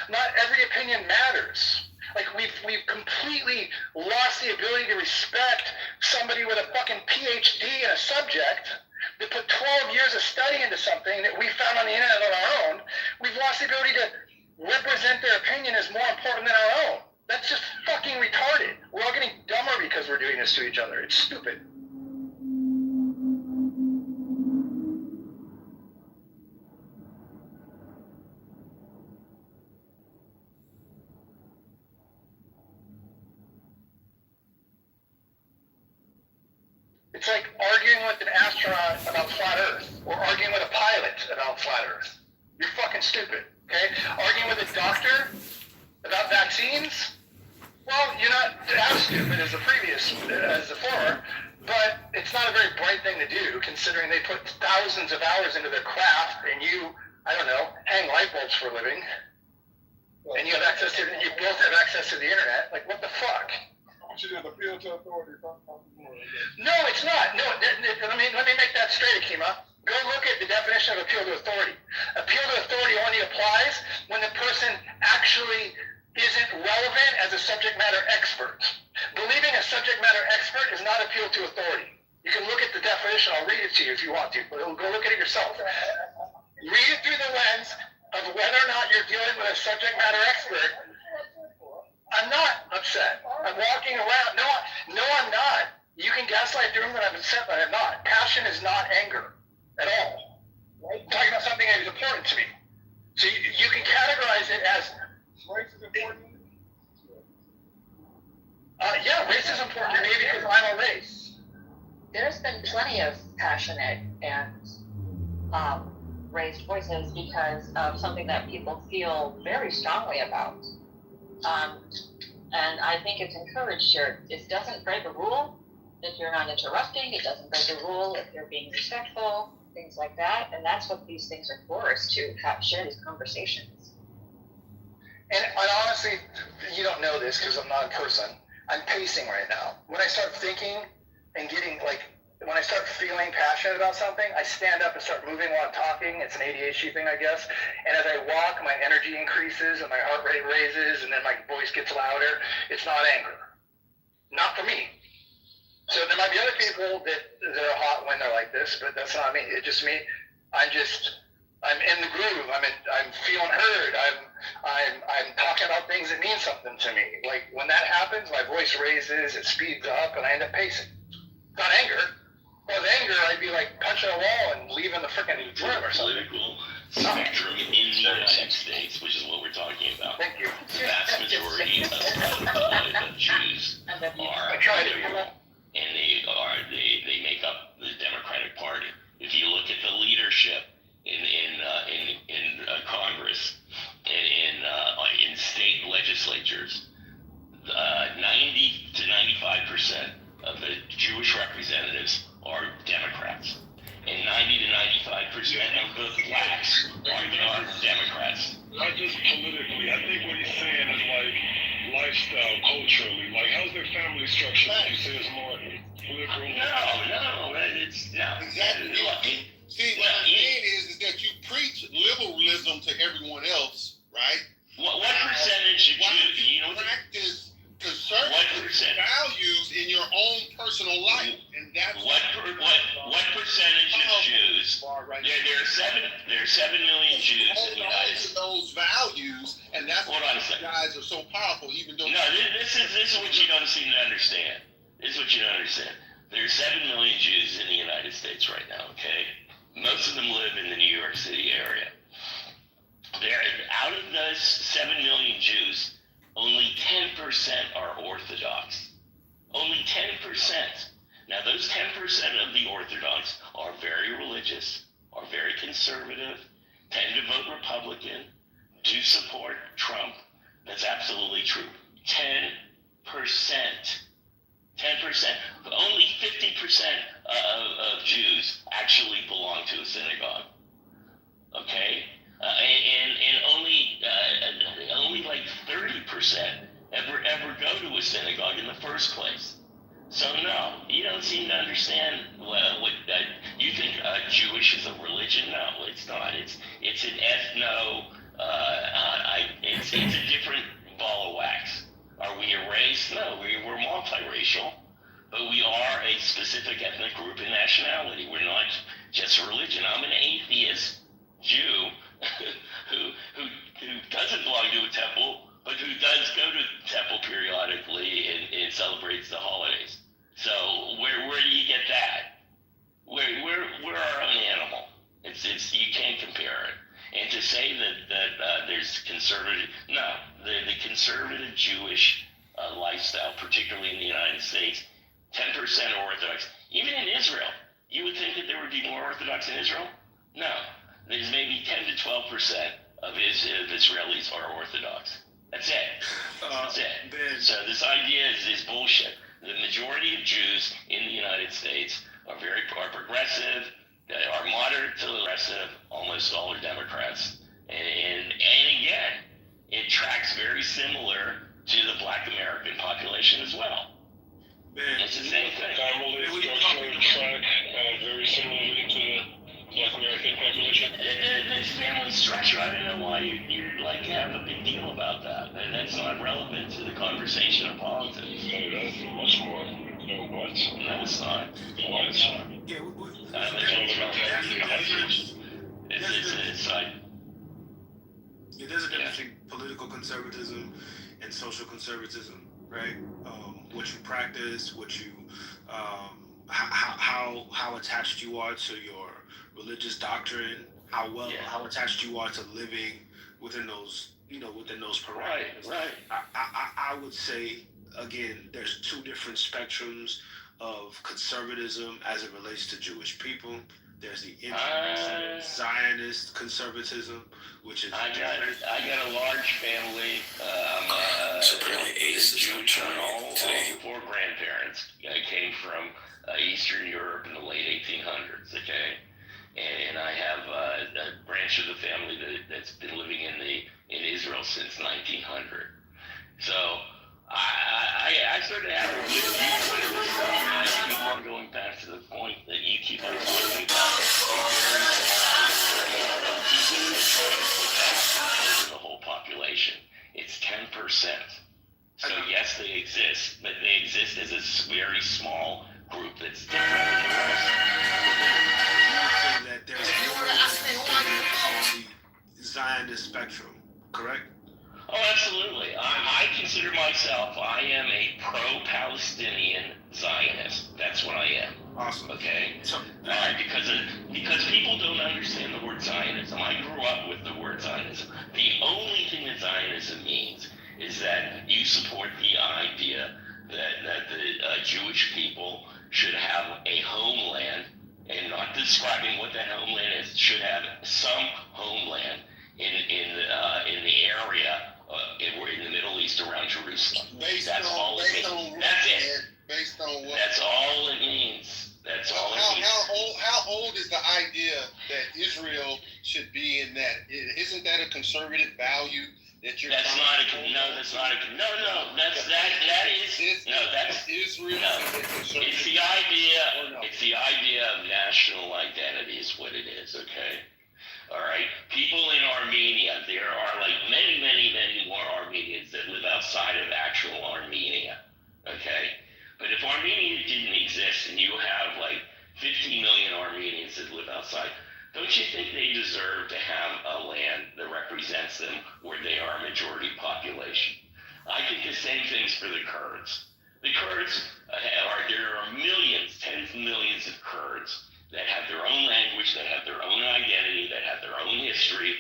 Not every opinion matters. Like, we've completely lost the ability to respect somebody with a fucking PhD in a subject that put 12 years of study into something that we found on the internet on our own. We've lost the ability to represent their opinion as more important than our own. That's just fucking retarded. We're all getting dumber because we're doing this to each other. It's stupid. It's like arguing with an astronaut about flat Earth, or arguing with a pilot about flat Earth. You're fucking stupid, okay? Arguing with a doctor about vaccines? Well, you're not as stupid as the former, but it's not a very bright thing to do, considering they put thousands of hours into their craft, and you, I don't know, hang light bulbs for a living, and you both have access to the internet. Like, what the fuck? You should just appeal to authority. No, it's not. No, let me make that straight, Akima. Go look at the definition of appeal to authority. Appeal to authority only applies when the person actually isn't relevant as a subject matter expert. Believing a subject matter expert is not appeal to authority. You can look at the definition. I'll read it to you if you want to, but go look at it yourself. Read it through the lens of whether or not you're dealing with a subject matter expert. I'm not upset. I'm walking around. No, I'm not. You can gaslight the room that I'm upset, but I'm not. Passion is not anger at all. I'm talking about something that is important to me. So you can categorize it as race is important. Yeah, race is important to me because I'm a race. There's been plenty of passionate and raised voices because of something that people feel very strongly about. And I think it's encouraged here. It doesn't break a rule if you're not interrupting. It doesn't break a rule if you're being respectful, things like that. And that's what these things are for, is to share these conversations. And honestly, you don't know this because I'm not a person. I'm pacing right now. When I start thinking and getting when I start feeling passionate about something, I stand up and start moving while I'm talking. It's an ADHD thing, I guess. And as I walk, my energy increases and my heart rate raises and then my voice gets louder. It's not anger. Not for me. So there might be other people that are hot when they're like this, but that's not me. It's just me. I'm in the groove. I'm feeling heard. I'm talking about things that mean something to me. Like when that happens, my voice raises, it speeds up, and I end up pacing. Not anger. If I was anger, I'd be like punching a wall and leaving the freaking room or something. Political spectrum in the United States, which is what we're talking about. Thank you. The vast majority of Jews are liberal, and they make up the Democratic Party. If you look at the leadership in Congress and in state legislatures, 90 to 95% of the Jewish representatives are Democrats, and 90 to 95% of the blacks are Democrats. Not just politically. I think what he's saying is like lifestyle, culturally. Like, how's their family structure? You say it's more liberal. No, it's no. Exactly. See, what I'm saying is that you preach liberalism to everyone else, right? What percentage of Jews? You know, practice conservative values in your own personal life, and that's what percentage of Jews? There are 7 million Jews in the United States. Those values, and that's why you guys are so powerful. Even though this is what you don't seem to understand. This is what you don't understand. There are 7 million Jews in the United States right now. Okay, most of them live in the New York City area. Out of those 7 million Jews, only 10% are Orthodox. Only 10%. Now, those 10% of the Orthodox are very religious, are very conservative, tend to vote Republican, do support Trump. That's absolutely true. 10%. 10%. Only 50% of Jews actually belong to a synagogue. Okay? And only like 30% ever go to a synagogue in the first place. So no, you don't seem to understand what you think Jewish is a religion. No, it's not. It's an ethno. It's a different ball of wax. Are we a race? No, we're multiracial, but we are a specific ethnic group and nationality. We're not just a religion. I'm an atheist Jew who doesn't belong to a temple, but who does go to the temple periodically and celebrates the holidays. So where do you get that? We're our own animal. It's you can't compare it. And to say that there's conservative, no, the conservative Jewish lifestyle, particularly in the United States, 10% Orthodox. Even in Israel, you would think that there would be more Orthodox in Israel. No. There's maybe 10 to 12% of Israelis are Orthodox. That's it. That's it. So this idea is bullshit. The majority of Jews in the United States are progressive, are moderate to progressive. Almost all are Democrats. And again, it tracks very similar to the Black American population as well. structure. I don't know why you like have a big deal about that. And that's not relevant to the conversation of politics. Hey, that's much more. No, what? No, it's not. What? Yeah, It's like. Yeah, there's a difference between political conservatism and social conservatism, right? What you practice, what you, how attached you are to your religious doctrine, how attached you are to living within those, within those parameters. Right. I would say, again, there's two different spectrums of conservatism as it relates to Jewish people. There's the Zionist conservatism, which is. I got a large family. So apparently Ace is Jew returning today. All four grandparents came from Eastern Europe in the late 1800s. Okay, and I have a branch of the family that's been living in Israel since 1900. So I started having a good view of this stuff, and I keep on going back to the point that you keep on talking about the whole population. It's 10%. So yes, they exist, but they exist as a very small group that's different than the rest. That there's on the Zionist spectrum, correct? Oh, absolutely. I consider myself, I am a pro-Palestinian Zionist. That's what I am. Awesome. Okay? Because people don't understand the word Zionism. I grew up with the word Zionism. The only thing that Zionism means is that you support the idea that the Jewish people should have a homeland, and not describing what that homeland is, should have some homeland in the area in the Middle East around Jerusalem. That's all it means. That's it. Based on what? That's all it means. That's all it means. How old is the idea that Israel should be in that? Isn't that a conservative value that you're? That's not a Israel. No. It's the idea. It's the idea of national identity is what it is. Okay. All right. People in Armenia, there are like many more Armenians that live outside of actual Armenia. Okay. But if Armenia didn't exist and you have like 15 million Armenians that live outside, don't you think they deserve to have a land that represents them where they are a majority population? I think the same thing's for the Kurds. The Kurds there are millions, tens of millions of Kurds that have their own language, that have their own identity, that have their own history.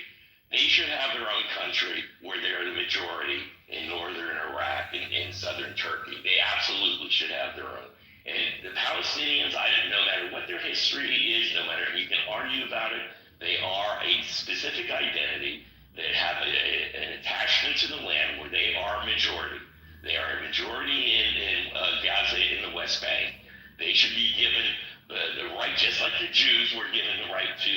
They should have their own country where they're the majority in northern Iraq and in southern Turkey. They absolutely should have their own. And the Palestinians, no matter what their history is, no matter you can argue about it, they are a specific identity that have an attachment to the land where they are a majority. They are a majority in Gaza, in the West Bank. They should be given the right, just like the Jews were given the right to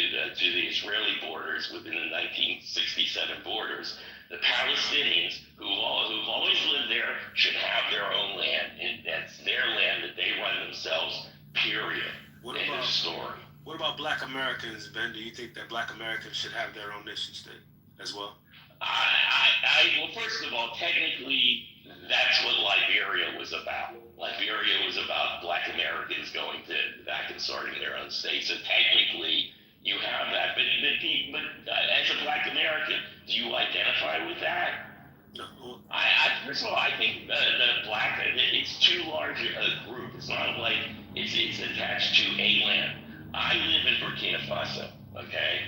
the Israeli borders within the 1967 borders. The Palestinians, who've always lived there, should have their own land, and that's their land that they run themselves. Period. End of story. What about Black Americans, Ben? Do you think that Black Americans should have their own nation state as well? Well, first of all, technically, that's what Liberia was about. Liberia was about Black Americans going back and starting their own state. So technically, you have that. But as a Black American, do you identify with that? No. First of all, I think the Black, it's too large a group. It's not like it's attached to a land. I live in Burkina Faso, okay?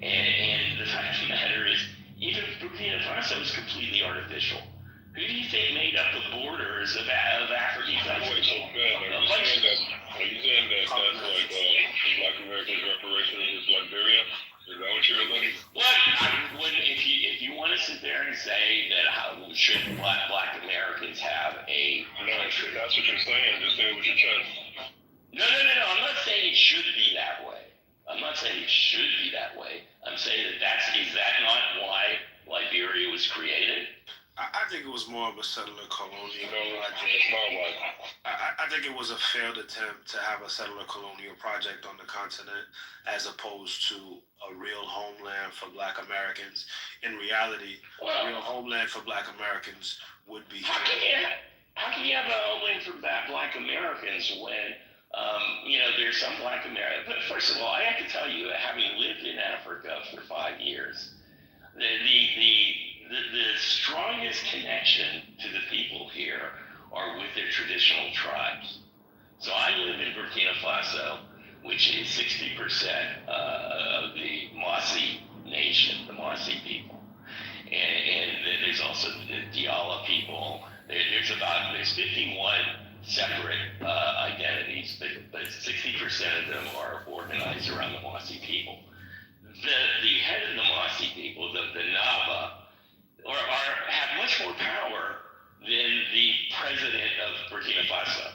And the fact of the matter is, even Burkina Faso is completely artificial. Who do you think made up the borders of Africa? Wait, so Ben, are you saying that that's like Black Americans' reparations is Liberia? Is that what you're alluding? What? If you want to sit there and say that should Black Americans have a country? That's what you're saying. Just say it with your chest. No. I'm not saying it should be that way. I'm not saying it should be that way. I'm saying is that not why Liberia was created? I think it was was more of a settler colonial project. I think it was a failed attempt to have a settler colonial project on the continent as opposed to a real homeland for Black Americans. In reality, a real homeland for Black Americans would be here. How can you have a homeland for Black Americans when, there's some Black Americans? But first of all, I have to tell you, having lived in Africa for 5 years, the strongest connection to the people here are with their traditional tribes. So I live in Burkina Faso, which is 60% of the Mossi nation, the Mossi people. And there's also the Diala people. There's 51 separate identities, but 60% of them are organized around the Mossi people. The head of the Mossi people, the Naba, have much more power than the president of Burkina Faso.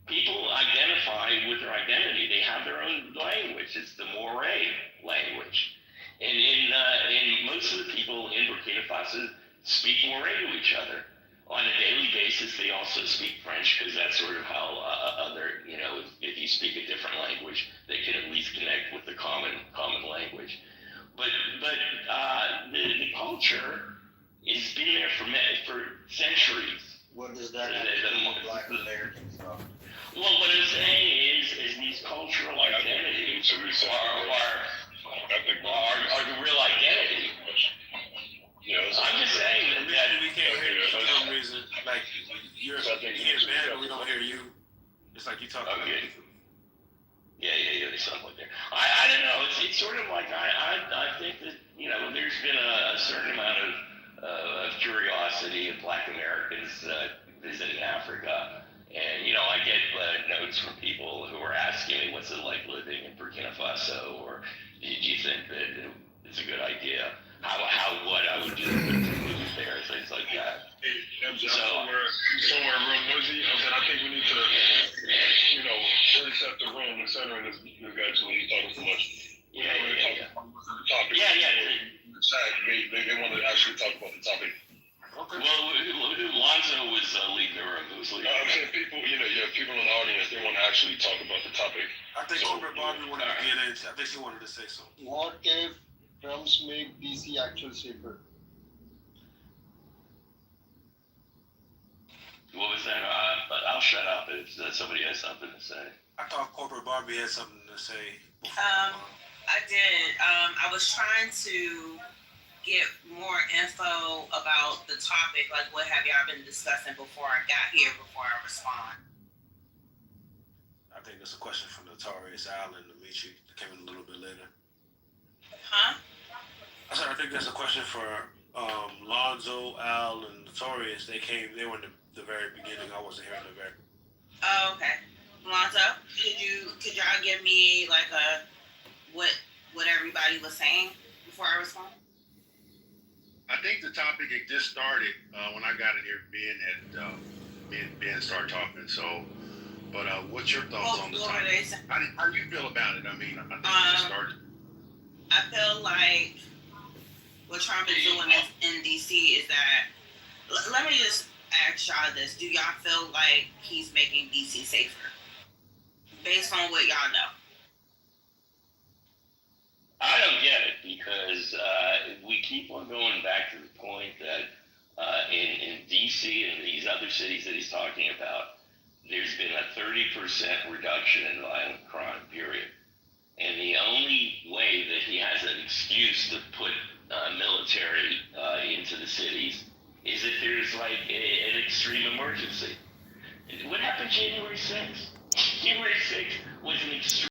People identify with their identity. They have their own language. It's the Moray language. And most of the people in Burkina Faso speak Moray to each other. On a daily basis, they also speak French because that's sort of how if you speak a different language, they can at least connect with the common language. But the culture has been there for centuries. What does that have to do with Black Americans, though? Well, what I'm saying is these cultural identities are the real identity. I'm just saying that we can't hear you for some reason. Like you're here, man, but we don't hear you. It's like you talking. Okay. Yeah, there's something there. I don't know. It's sort of like I think that there's been a certain amount of curiosity of Black Americans visiting Africa, and I get notes from people who are asking me what's it like living in Burkina Faso, or do you think that it's a good idea? What I would do to move there, things like that. Hey, MJ, somewhere real noisy. I think we need to, reset the room and center this guy too when he's talking too much. Yeah. Topic. They want to actually talk about the topic. Okay. Well, Lonzo was leading the room. Who's leading? I'm saying people, people in the audience, they want to actually talk about the topic. I think Corporate Bobby wanted to get in. I think she wanted to say something. What if Trump's make DC actual safer? What was that? I'll shut up if somebody has something to say. I thought Corporate Barbie had something to say. I did. I was trying to get more info about the topic, like what have y'all been discussing before I got here, before I respond. I think that's a question from Notorious Al and Dimitri that came in a little bit later. Huh? I think that's a question for Lonzo, Al, and Notorious. They were in the very beginning. I wasn't here in the very. Oh, okay. Lonzo, could y'all give me like what everybody was saying before I respond? I think the topic had just started when I got in here. Ben started talking. So, but what's your thoughts on the topic? How do you feel about it? I think it just started. I feel like what Trump is doing in DC is that. Let me just ask y'all this: do y'all feel like he's making DC safer, based on what y'all know? I don't get it because we keep on going back to the point that in D.C. and these other cities that he's talking about, there's been a 30% reduction in violent crime, period. And the only way that he has an excuse to put military into the cities is if there's like an extreme emergency. What happened January 6th? January 6th was an extreme